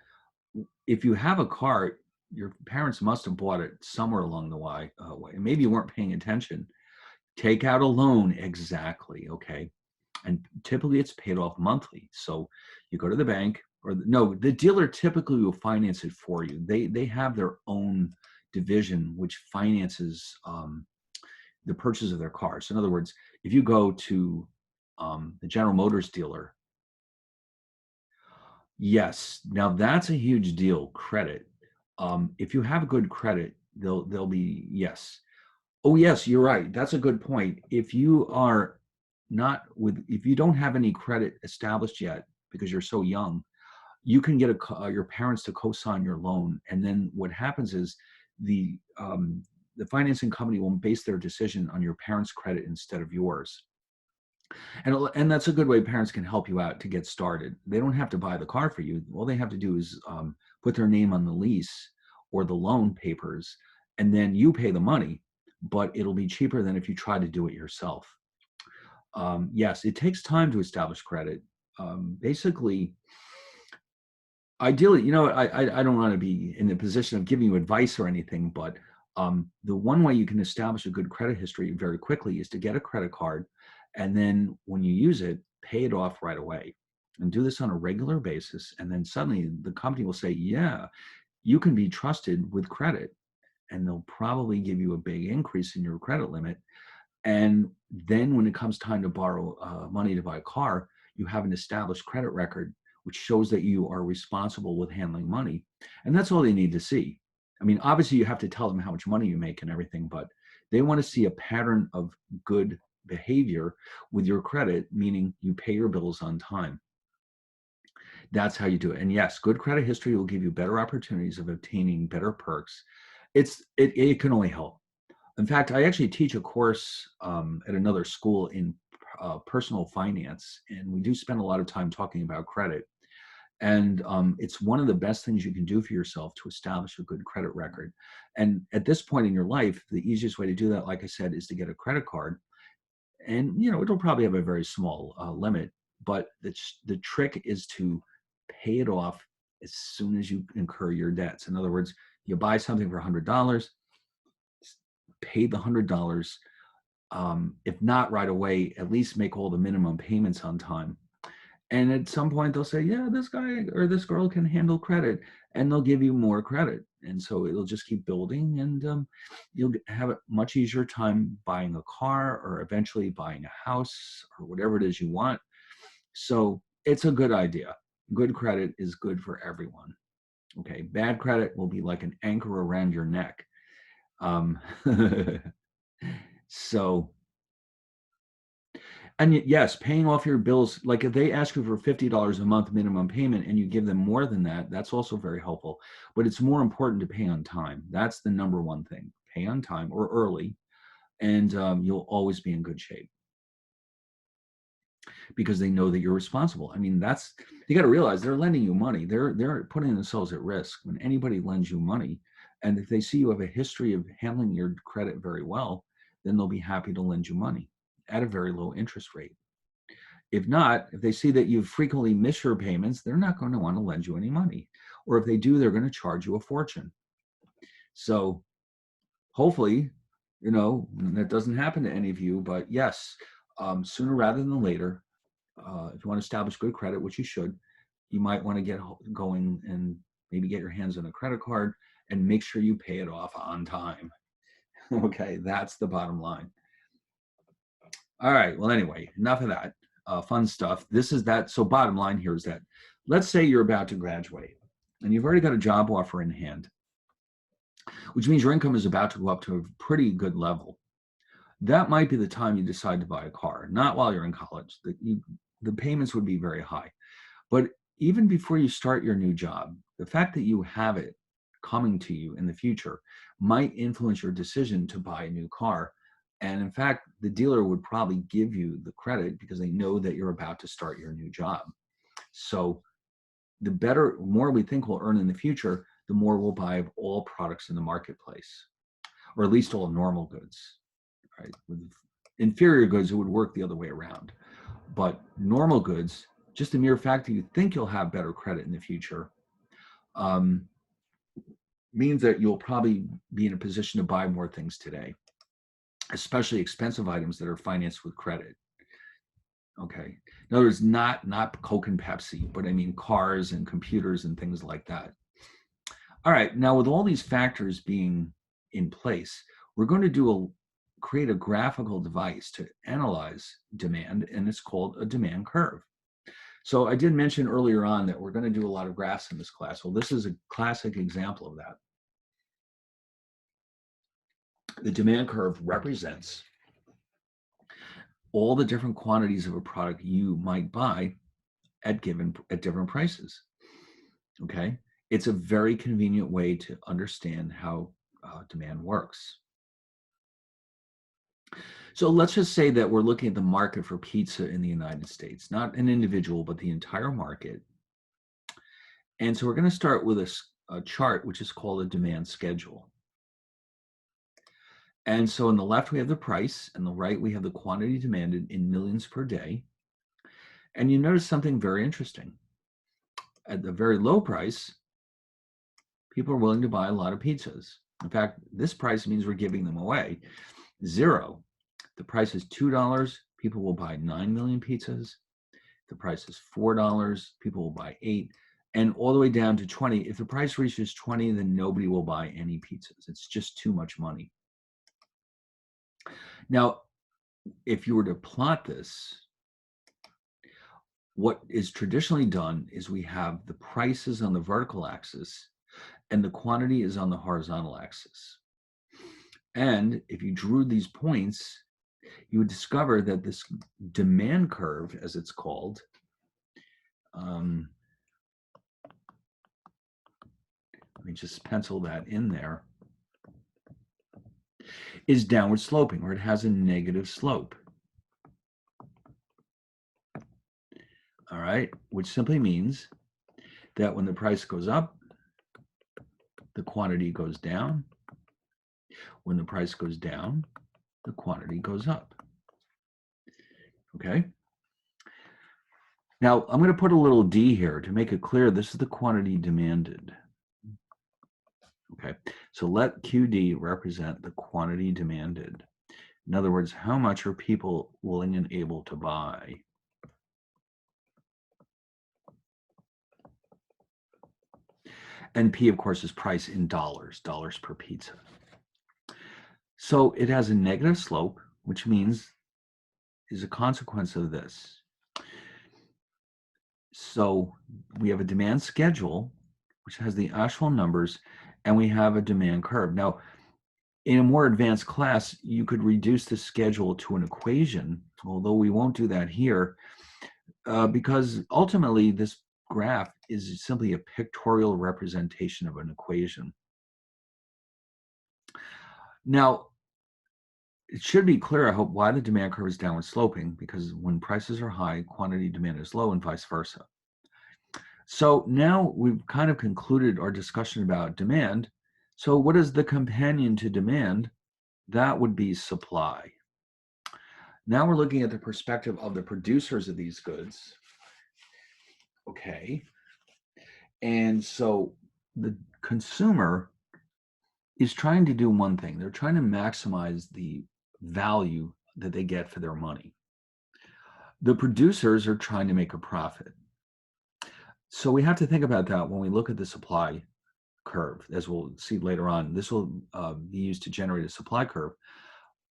if you have a car, your parents must have bought it somewhere along the way. Maybe you weren't paying attention. Take out a loan, exactly, okay? And typically it's paid off monthly. So you go to the bank, or no, the dealer typically will finance it for you. They have their own division which finances the purchase of their cars. In other words, if you go to the General Motors dealer, yes, now that's a huge deal. Credit. If you have good credit, they'll be yes. Oh yes, you're right. That's a good point. If you are if you don't have any credit established yet because you're so young, you can get your parents to co-sign your loan, and then what happens is the financing company will base their decision on your parents' credit instead of yours. And that's a good way parents can help you out to get started. They don't have to buy the car for you. All they have to do is put their name on the lease or the loan papers, and then you pay the money, but it'll be cheaper than if you try to do it yourself. Yes, it takes time to establish credit. Basically, ideally, I don't want to be in the position of giving you advice or anything, but the one way you can establish a good credit history very quickly is to get a credit card, and then when you use it, pay it off right away. And do this on a regular basis. And then suddenly the company will say, yeah, you can be trusted with credit. And they'll probably give you a big increase in your credit limit. And then when it comes time to borrow money to buy a car, you have an established credit record, which shows that you are responsible with handling money. And that's all they need to see. I mean, obviously you have to tell them how much money you make and everything, but they want to see a pattern of good behavior with your credit, meaning you pay your bills on time. That's how you do it. And yes, good credit history will give you better opportunities of obtaining better perks. It can only help. In fact, I actually teach a course at another school in personal finance, and we do spend a lot of time talking about credit. And it's one of the best things you can do for yourself to establish a good credit record. And at this point in your life, the easiest way to do that, like I said, is to get a credit card. And it'll probably have a very small limit, but the trick is to pay it off as soon as you incur your debts. In other words, you buy something for $100, pay the $100. If not right away, at least make all the minimum payments on time. And at some point they'll say, yeah, this guy or this girl can handle credit, and they'll give you more credit. And so it'll just keep building, and you'll have a much easier time buying a car or eventually buying a house or whatever it is you want. So it's a good idea. Good credit is good for everyone. Okay, bad credit will be like an anchor around your neck. So, and yes, paying off your bills, like if they ask you for $50 a month minimum payment and you give them more than that, that's also very helpful. But it's more important to pay on time. That's the number one thing. Pay on time or early, and you'll always be in good shape because they know that you're responsible. I mean, you got to realize they're lending you money. They're putting themselves at risk when anybody lends you money. And if they see you have a history of handling your credit very well, then they'll be happy to lend you money at a very low interest rate. If not, if they see that you frequently miss your payments, they're not going to want to lend you any money. Or if they do, they're going to charge you a fortune. So hopefully, that doesn't happen to any of you. But yes, sooner rather than later, if you want to establish good credit, which you should, you might want to get going and maybe get your hands on a credit card and make sure you pay it off on time. Okay, that's the bottom line. All right, well, anyway, enough of that fun stuff. This is that. So bottom line here is that, let's say you're about to graduate and you've already got a job offer in hand, which means your income is about to go up to a pretty good level. That might be the time you decide to buy a car, not while you're in college. The payments would be very high. But even before you start your new job, the fact that you have it coming to you in the future might influence your decision to buy a new car. And in fact, the dealer would probably give you the credit because they know that you're about to start your new job. So the more we think we'll earn in the future, the more we'll buy of all products in the marketplace, or at least all normal goods, right? With inferior goods, it would work the other way around. But normal goods, just the mere fact that you think you'll have better credit in the future, means that you'll probably be in a position to buy more things today, especially expensive items that are financed with credit. Okay. In other words, not Coke and Pepsi, but I mean cars and computers and things like that. All right. Now, with all these factors being in place, we're going to create a graphical device to analyze demand, and it's called a demand curve. So I did mention earlier on that we're going to do a lot of graphs in this class. Well, this is a classic example of that. The demand curve represents all the different quantities of a product you might buy at different prices. Okay, it's a very convenient way to understand how demand works. So let's just say that we're looking at the market for pizza in the United States, not an individual, but the entire market. And so we're going to start with a chart, which is called a demand schedule. And so on the left, we have the price, and the right, we have the quantity demanded in millions per day. And you notice something very interesting. At the very low price, people are willing to buy a lot of pizzas. In fact, this price means we're giving them away. 0. The price is $2, people will buy 9 million pizzas. The price is $4, people will buy 8. And all the way down to 20. If the price reaches 20, then nobody will buy any pizzas. It's just too much money. Now, if you were to plot this, what is traditionally done is we have the prices on the vertical axis and the quantity is on the horizontal axis. And if you drew these points, you would discover that this demand curve, as it's called, let me just pencil that in there, is downward sloping, or it has a negative slope. All right, which simply means that when the price goes up, the quantity goes down. When the price goes down, the quantity goes up. Okay. Now, I'm going to put a little d here to make it clear this is the quantity demanded. Okay, so let QD represent the quantity demanded. In other words, how much are people willing and able to buy? And P, of course, is price in dollars per pizza. So it has a negative slope, which means is a consequence of this. So we have a demand schedule, which has the actual numbers, and we have a demand curve. Now, in a more advanced class, you could reduce the schedule to an equation, although we won't do that here, because ultimately this graph is simply a pictorial representation of an equation. Now, it should be clear, I hope, why the demand curve is downward sloping, because when prices are high, quantity demand is low and vice versa. So now we've kind of concluded our discussion about demand. So what is the companion to demand? That would be supply. Now we're looking at the perspective of the producers of these goods. Okay. And so the consumer is trying to do one thing. They're trying to maximize the value that they get for their money. The producers are trying to make a profit. So we have to think about that when we look at the supply curve, as we'll see later on. This will be used to generate a supply curve.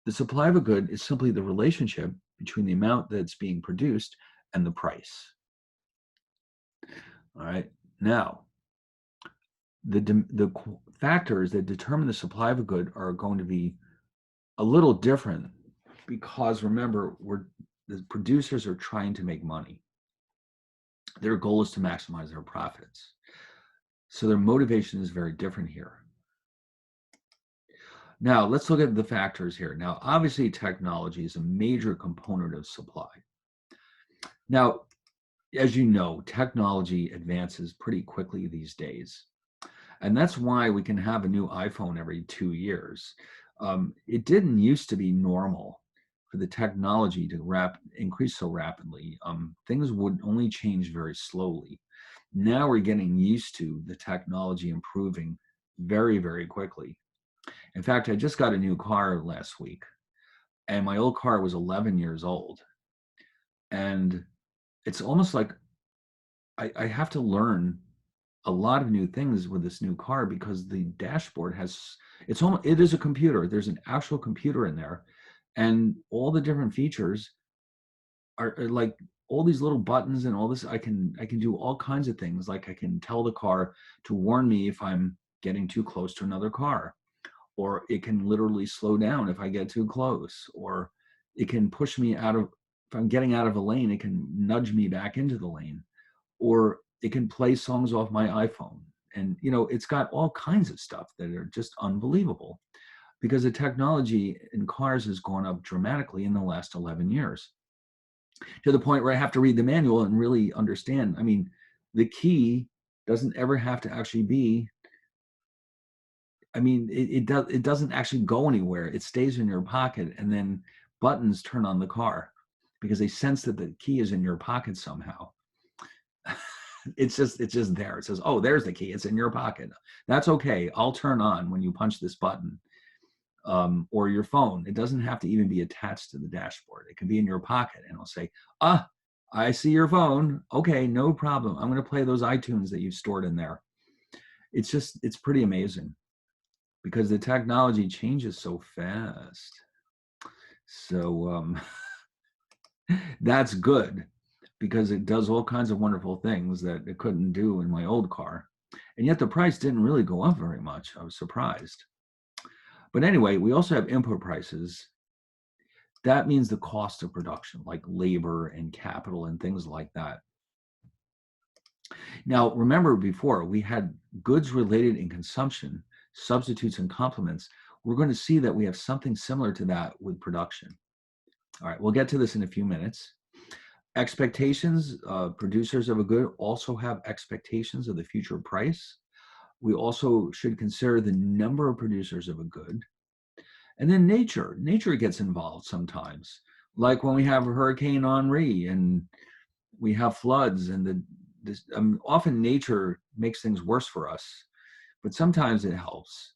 The supply of a good is simply the relationship between the amount that's being produced and the price. All right. Now, the factors that determine the supply of a good are going to be a little different because remember, the producers are trying to make money. Their goal is to maximize their profits. So their motivation is very different here. Now, let's look at the factors here. Now, obviously, technology is a major component of supply. Now, as you know, technology advances pretty quickly these days. And that's why we can have a new iPhone every 2 years. It didn't used to be normal for the technology to increase so rapidly. Things would only change very slowly. Now we're getting used to the technology improving very, very quickly. In fact, I just got a new car last week, and my old car was 11 years old. And it's almost like I have to learn a lot of new things with this new car because the dashboard it is a computer. There's an actual computer in there, and all the different features are like all these little buttons and all this. I can do all kinds of things. Like I can tell the car to warn me if I'm getting too close to another car, or it can literally slow down if I get too close, or it can push me out of, if I'm getting out of a lane, it can nudge me back into the lane, or it can play songs off my iPhone. And, it's got all kinds of stuff that are just unbelievable because the technology in cars has gone up dramatically in the last 11 years to the point where I have to read the manual and really understand. I mean, the key doesn't ever have to actually be, it doesn't actually go anywhere. It stays in your pocket, and then buttons turn on the car because they sense that the key is in your pocket somehow. It's just there. It says, oh, there's the key. It's in your pocket. That's okay. I'll turn on when you punch this button. Or your phone. It doesn't have to even be attached to the dashboard. It can be in your pocket, and it'll say, I see your phone. Okay, no problem. I'm going to play those iTunes that you've stored in there. It's pretty amazing because the technology changes so fast. So that's good because it does all kinds of wonderful things that it couldn't do in my old car. And yet the price didn't really go up very much. I was surprised. But anyway, we also have input prices. That means the cost of production, like labor and capital and things like that. Now, remember before, we had goods related in consumption, substitutes and complements. We're going to see that we have something similar to that with production. All right, we'll get to this in a few minutes. Expectations, producers of a good also have expectations of the future price. We also should consider the number of producers of a good. And then nature gets involved sometimes. Like when we have Hurricane Henri and we have floods, and often nature makes things worse for us, but sometimes it helps.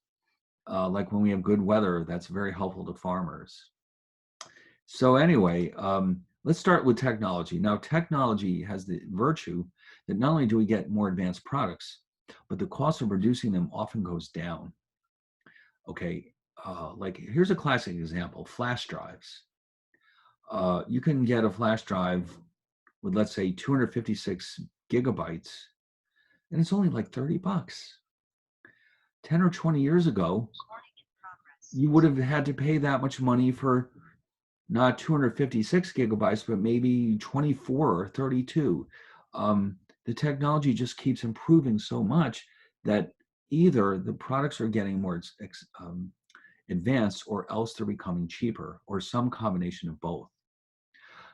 Like when we have good weather, that's very helpful to farmers. So anyway, let's start with technology. Now, technology has the virtue that not only do we get more advanced products, but the cost of producing them often goes down. Okay, like here's a classic example, flash drives. You can get a flash drive with, let's say, 256 gigabytes, and it's only like $30. 10 or 20 years ago, you would have had to pay that much money for not 256 gigabytes, but maybe 24 or 32. The technology just keeps improving so much that either the products are getting more advanced, or else they're becoming cheaper, or some combination of both.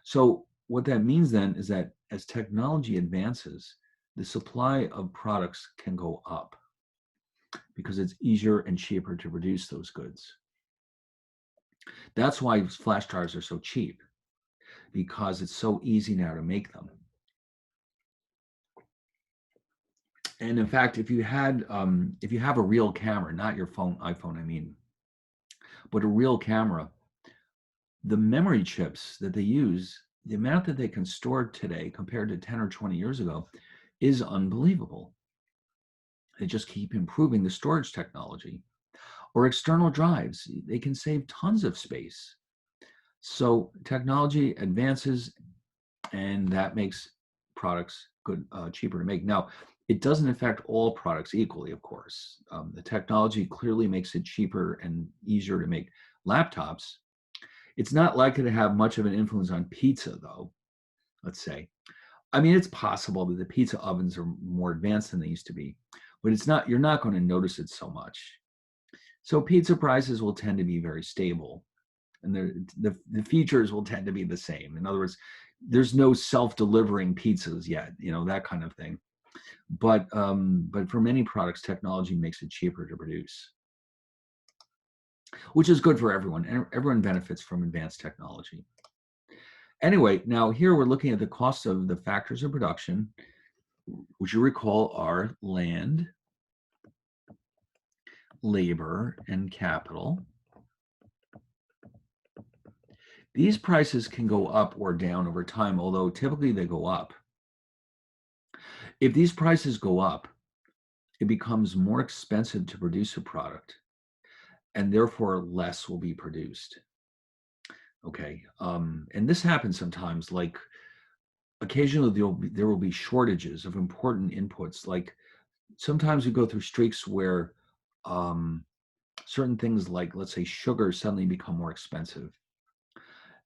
So what that means then is that as technology advances, the supply of products can go up because it's easier and cheaper to produce those goods. That's why flash drives are so cheap, because it's so easy now to make them. And in fact, if you have a real camera, not your iPhone, I mean, but a real camera, the memory chips that they use, the amount that they can store today compared to 10 or 20 years ago is unbelievable. They just keep improving the storage technology. Or external drives, they can save tons of space. So technology advances, and that makes products cheaper to make. Now, it doesn't affect all products equally, of course. The technology clearly makes it cheaper and easier to make laptops. It's not likely to have much of an influence on pizza, though, let's say. I mean, it's possible that the pizza ovens are more advanced than they used to be, but it's not, you're not going to notice it so much. So pizza prices will tend to be very stable, and the features will tend to be the same. In other words, there's no self-delivering pizzas yet, that kind of thing. But for many products, technology makes it cheaper to produce, which is good for everyone. And everyone benefits from advanced technology. Anyway, now here we're looking at the cost of the factors of production, which you recall are land, labor, and capital. These prices can go up or down over time, although typically they go up. If these prices go up, it becomes more expensive to produce a product, and therefore less will be produced. Okay, and this happens sometimes, like occasionally there will be shortages of important inputs. Like sometimes we go through streaks where certain things like, let's say, sugar suddenly become more expensive.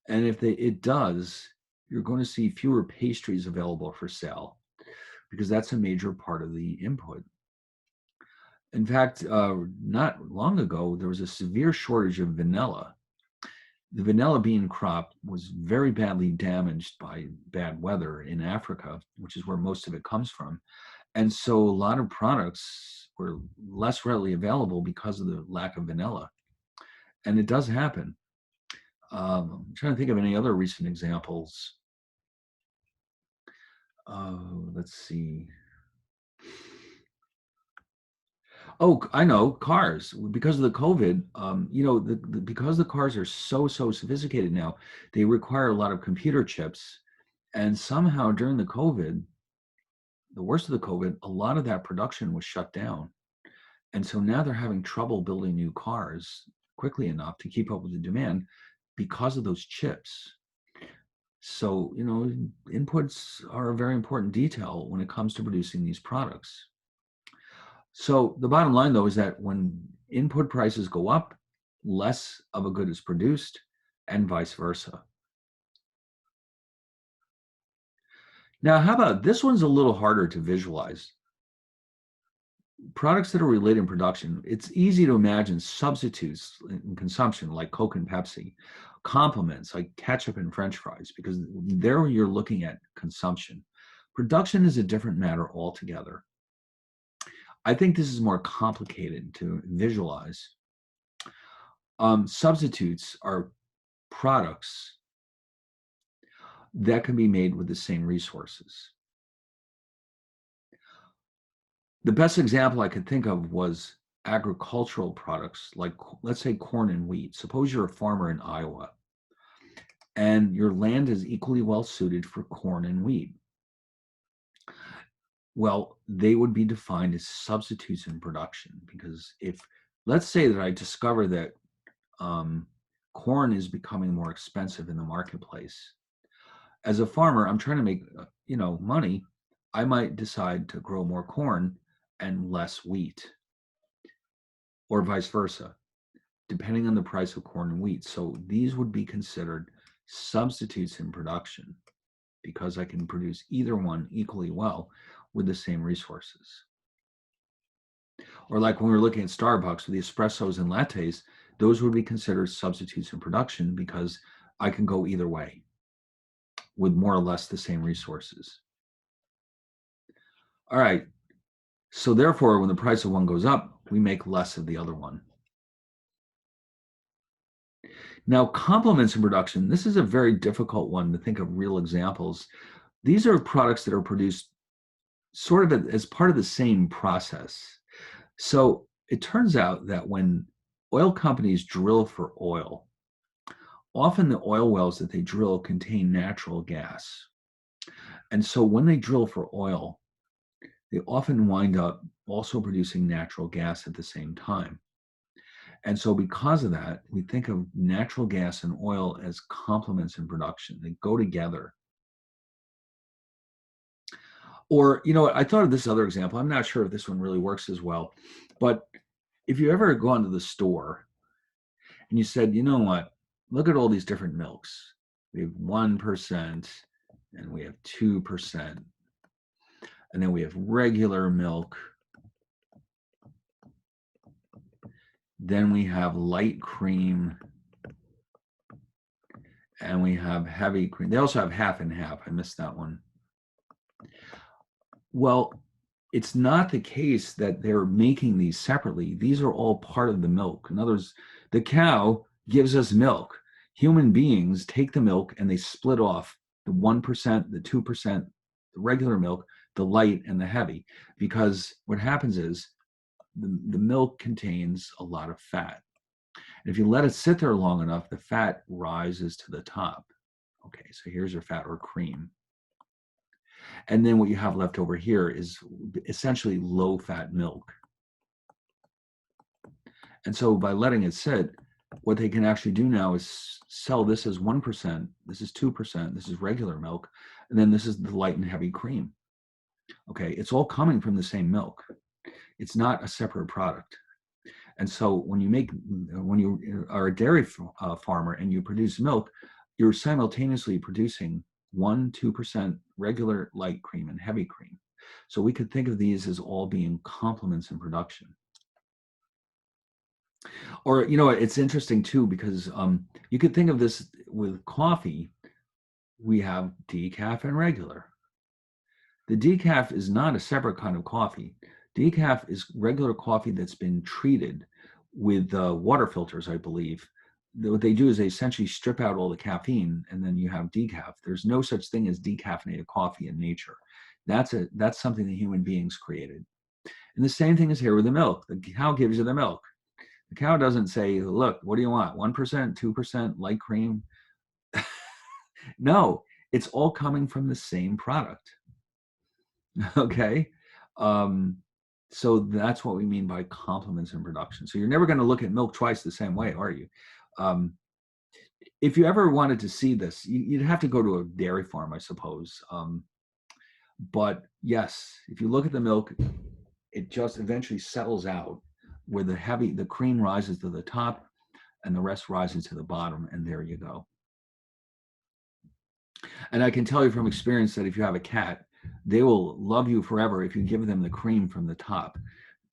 And if it does, you're going to see fewer pastries available for sale because that's a major part of the input. In fact, not long ago, there was a severe shortage of vanilla. The vanilla bean crop was very badly damaged by bad weather in Africa, which is where most of it comes from. And so a lot of products were less readily available because of the lack of vanilla. And it does happen. I'm trying to think of any other recent examples. Let's see. Oh, I know, cars. Because of the COVID, because the cars are so sophisticated now, they require a lot of computer chips. And somehow during the worst of the COVID, a lot of that production was shut down. And so now they're having trouble building new cars quickly enough to keep up with the demand because of those chips. So, inputs are a very important detail when it comes to producing these products. So the bottom line, though, is that when input prices go up, less of a good is produced, and vice versa. Now, how about this one's a little harder to visualize. Products that are related in production, it's easy to imagine substitutes in consumption like Coke and Pepsi, complements like ketchup and French fries, because there you're looking at consumption. Production is a different matter altogether. I think this is more complicated to visualize. Substitutes are products that can be made with the same resources. The best example I could think of was agricultural products like, let's say, corn and wheat. Suppose you're a farmer in Iowa and your land is equally well suited for corn and wheat. Well, they would be defined as substitutes in production, because if, let's say that I discover that corn is becoming more expensive in the marketplace. As a farmer, I'm trying to make money. I might decide to grow more corn and less wheat, or vice versa, depending on the price of corn and wheat. So these would be considered substitutes in production because I can produce either one equally well with the same resources. Or like when we're looking at Starbucks with the espressos and lattes, those would be considered substitutes in production because I can go either way with more or less the same resources. All right. So therefore, when the price of one goes up, we make less of the other one. Now, complements in production, this is a very difficult one to think of real examples. These are products that are produced sort of as part of the same process. So it turns out that when oil companies drill for oil, often the oil wells that they drill contain natural gas. And so when they drill for oil, they often wind up also producing natural gas at the same time. And so because of that, we think of natural gas and oil as complements in production. They go together. Or, I thought of this other example. I'm not sure if this one really works as well, but if you ever go into the store and you said, you know what, look at all these different milks. We have 1% and we have 2%. And then we have regular milk. Then we have light cream. And we have heavy cream. They also have half and half. I missed that one. Well, it's not the case that they're making these separately. These are all part of the milk. In other words, the cow gives us milk. Human beings take the milk and they split off the 1%, the 2%, the regular milk, the light, and the heavy. Because what happens is the milk contains a lot of fat. And if you let it sit there long enough, the fat rises to the top. Okay, so here's your fat or cream. And then what you have left over here is essentially low-fat milk. And so by letting it sit, what they can actually do now is sell this as 1%, this is 2%, this is regular milk, and then this is the light and heavy cream. Okay, it's all coming from the same milk. It's not a separate product. And so when you are a dairy farmer and you produce milk, you're simultaneously producing 1-2% regular light cream and heavy cream. So we could think of these as all being complements in production. Or, it's interesting too, because you could think of this with coffee. We have decaf and regular. The decaf is not a separate kind of coffee. Decaf is regular coffee that's been treated with water filters, I believe. What they do is they essentially strip out all the caffeine, and then you have decaf. There's no such thing as decaffeinated coffee in nature. That's something that human beings created. And the same thing is here with the milk. The cow gives you the milk. The cow doesn't say, look, what do you want? 1%, 2%, light cream? No, it's all coming from the same product. Okay? So that's what we mean by complements in production. So you're never going to look at milk twice the same way, are you? If you ever wanted to see this, you'd have to go to a dairy farm, I suppose. But yes, if you look at the milk, it just eventually settles out where the cream rises to the top and the rest rises to the bottom, and there you go. And I can tell you from experience that if you have a cat, they will love you forever if you give them the cream from the top.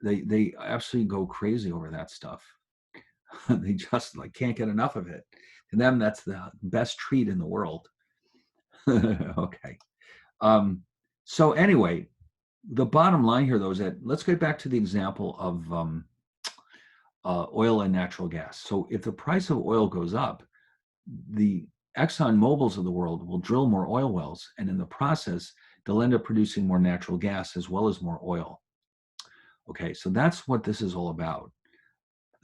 They absolutely go crazy over that stuff. They just can't get enough of it. To them, that's the best treat in the world. Okay. So anyway, the bottom line here, though, is that let's get back to the example of oil and natural gas. So if the price of oil goes up, the Exxon Mobils of the world will drill more oil wells, and in the process, they'll end up producing more natural gas as well as more oil. Okay, so that's what this is all about.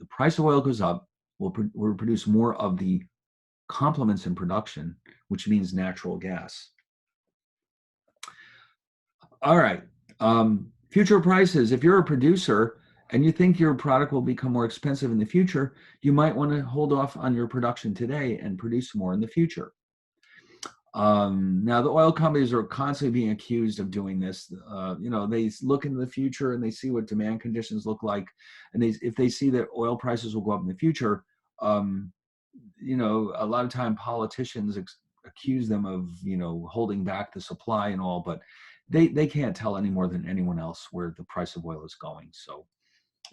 The price of oil goes up, we'll produce more of the complements in production, which means natural gas. All right, future prices. If you're a producer and you think your product will become more expensive in the future, you might want to hold off on your production today and produce more in the future. Now, the oil companies are constantly being accused of doing this. They look into the future and they see what demand conditions look like. And if they see that oil prices will go up in the future, a lot of time politicians accuse them of, holding back the supply and all, but they can't tell any more than anyone else where the price of oil is going. So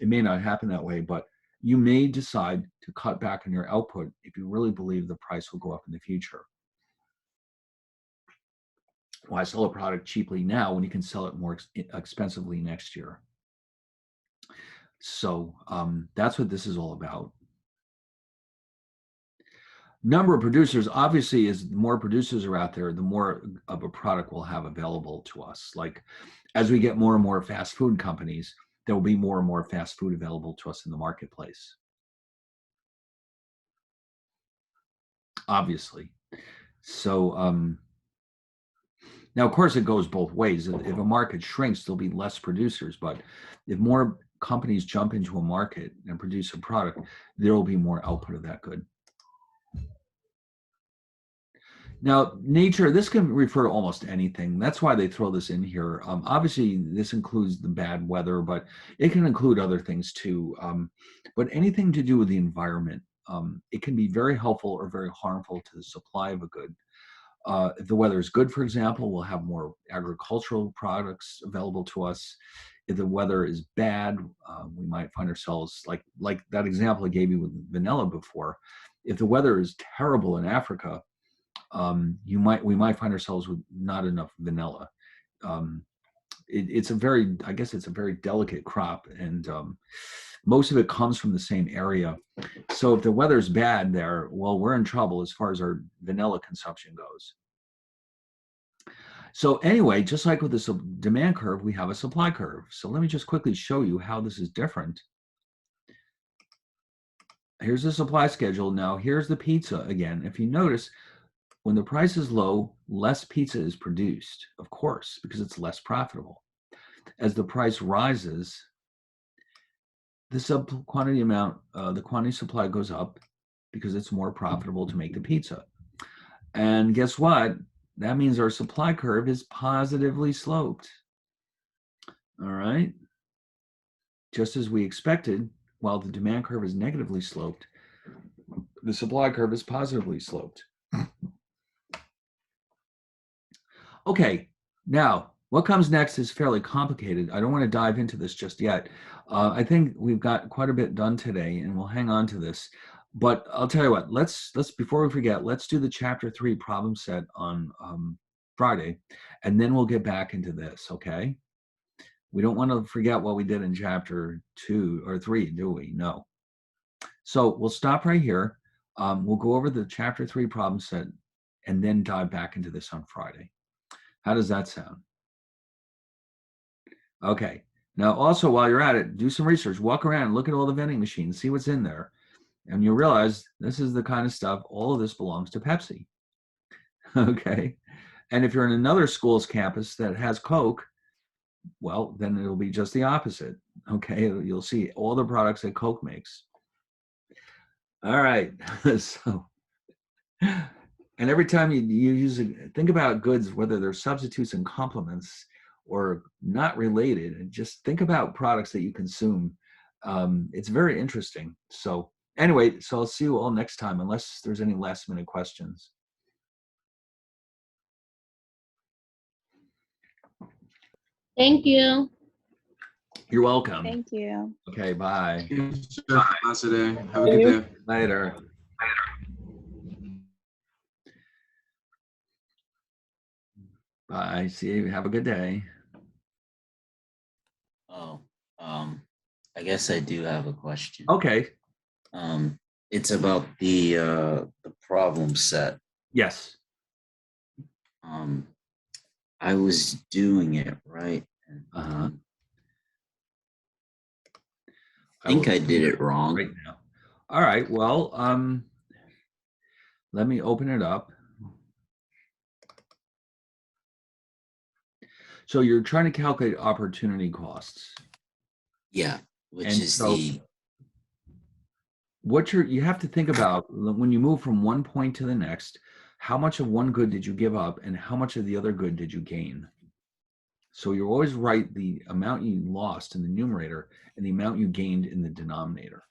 it may not happen that way, but you may decide to cut back on your output if you really believe the price will go up in the future. Why sell a product cheaply now when you can sell it more expensively next year? So that's what this is all about. Number of producers, obviously, as the more producers are out there, the more of a product we'll have available to us. Like as we get more and more fast food companies, there will be more and more fast food available to us in the marketplace. Obviously. So Now, of course, it goes both ways. If a market shrinks, there'll be less producers. But if more companies jump into a market and produce a product, there will be more output of that good. Now, nature, this can refer to almost anything. That's why they throw this in here. Obviously, this includes the bad weather, but it can include other things too. But anything to do with the environment, it can be very helpful or very harmful to the supply of a good. If the weather is good, for example, we'll have more agricultural products available to us. If the weather is bad, we might find ourselves like that example I gave you with vanilla before. If the weather is terrible in Africa, we might find ourselves with not enough vanilla. It's a very, I guess it's a very delicate crop, and most of it comes from the same area. So if the weather's bad there, well, we're in trouble as far as our vanilla consumption goes. So anyway, just like with the demand curve, we have a supply curve. So let me just quickly show you how this is different. Here's the supply schedule. Now here's the pizza again. If you notice, when the price is low, less pizza is produced, of course, because it's less profitable. As the price rises, the quantity supply goes up because it's more profitable to make the pizza. And guess what? That means our supply curve is positively sloped. All right. Just as we expected, while the demand curve is negatively sloped, the supply curve is positively sloped. Okay, now what comes next is fairly complicated. I don't want to dive into this just yet. I think we've got quite a bit done today, and we'll hang on to this. But I'll tell you what, let's before we forget, let's do the chapter 3 problem set on Friday, and then we'll get back into this, okay? We don't want to forget what we did in chapter 2 or 3, do we? No. So we'll stop right here. We'll go over the chapter 3 problem set and then dive back into this on Friday. How does that sound? Okay. Now, also, while you're at it, do some research. Walk around, look at all the vending machines, see what's in there. And you'll realize this is the kind of stuff, all of this belongs to Pepsi. Okay. And if you're in another school's campus that has Coke, well, then it'll be just the opposite. Okay. You'll see all the products that Coke makes. All right. So, and every time you use think about goods, whether they're substitutes and complements or not related, and just think about products that you consume. It's very interesting. So anyway, so I'll see you all next time, unless there's any last minute questions. Thank you. You're welcome. Thank you. Okay, bye. Class today. Have a good day. Later. Bye. See you. Have a good day. Oh, I guess I do have a question. Okay. It's about the problem set. Yes. I was doing it right. Uh-huh. I think I did it wrong. Right now. All right. Well, let me open it up. So you're trying to calculate opportunity costs. Yeah, which And is so- the What you have to think about when you move from one point to the next, how much of one good did you give up and how much of the other good did you gain? So you always write the amount you lost in the numerator and the amount you gained in the denominator.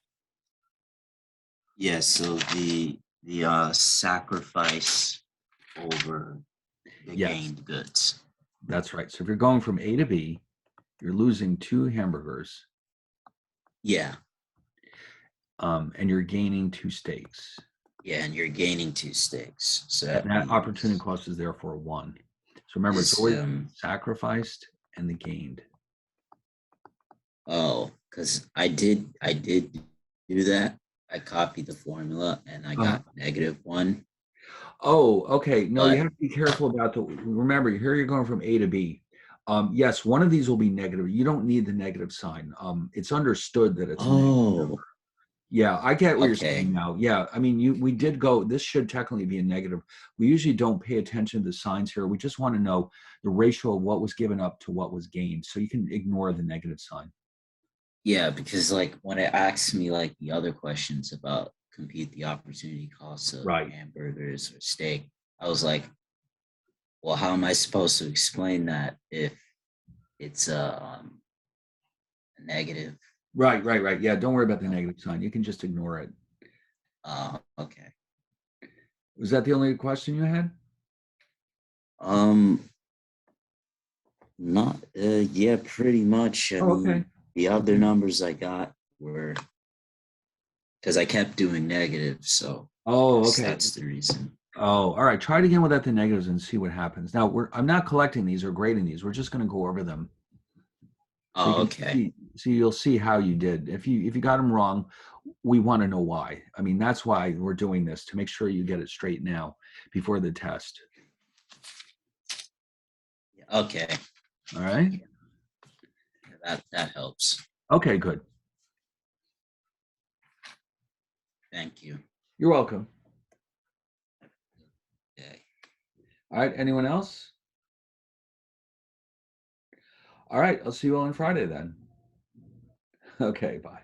yeah. So the sacrifice over the Yes. gained goods. That's right. So if you're going from A to B, you're losing 2 hamburgers, Yeah, and you're gaining 2 steaks. yeah, and you're gaining 2 steaks. So And that means opportunity cost is therefore 1. So remember, it's is, always sacrificed and the gained. Oh, because I did do that. I copied the formula and I got -1. Oh, okay. No, But- you have to be careful about remember, here you're going from A to B. Yes, one of these will be negative. You don't need the negative sign. It's understood that it's a negative Oh, number. Yeah, I get what you're Okay. saying now. Yeah, I mean, we did go, this should technically be a negative. We usually don't pay attention to the signs here. We just want to know the ratio of what was given up to what was gained. So you can ignore the negative sign. Yeah, because like when it asks me like the other questions about compute the opportunity costs of Right. hamburgers or steak, I was like, well, how am I supposed to explain that if it's a negative? Right. Yeah, don't worry about the negative sign. You can just ignore it. Okay. Was that the only question you had? Um, not yeah, pretty much. I Oh, okay. mean, the other numbers I got were because I kept doing negative, so Oh, guess okay. that's the reason. Oh, all right. Try it again without the negatives and see what happens. Now, I'm not collecting these or grading these. We're just going to go over them. So you Oh, can okay. see, you'll see how you did. If you got them wrong, we want to know why. I mean, that's why we're doing this, to make sure you get it straight now before the test. Okay. All right. That helps. Okay, good. Thank you. You're welcome. Okay. All right. Anyone else? All right. I'll see you all on Friday then. Okay. Bye.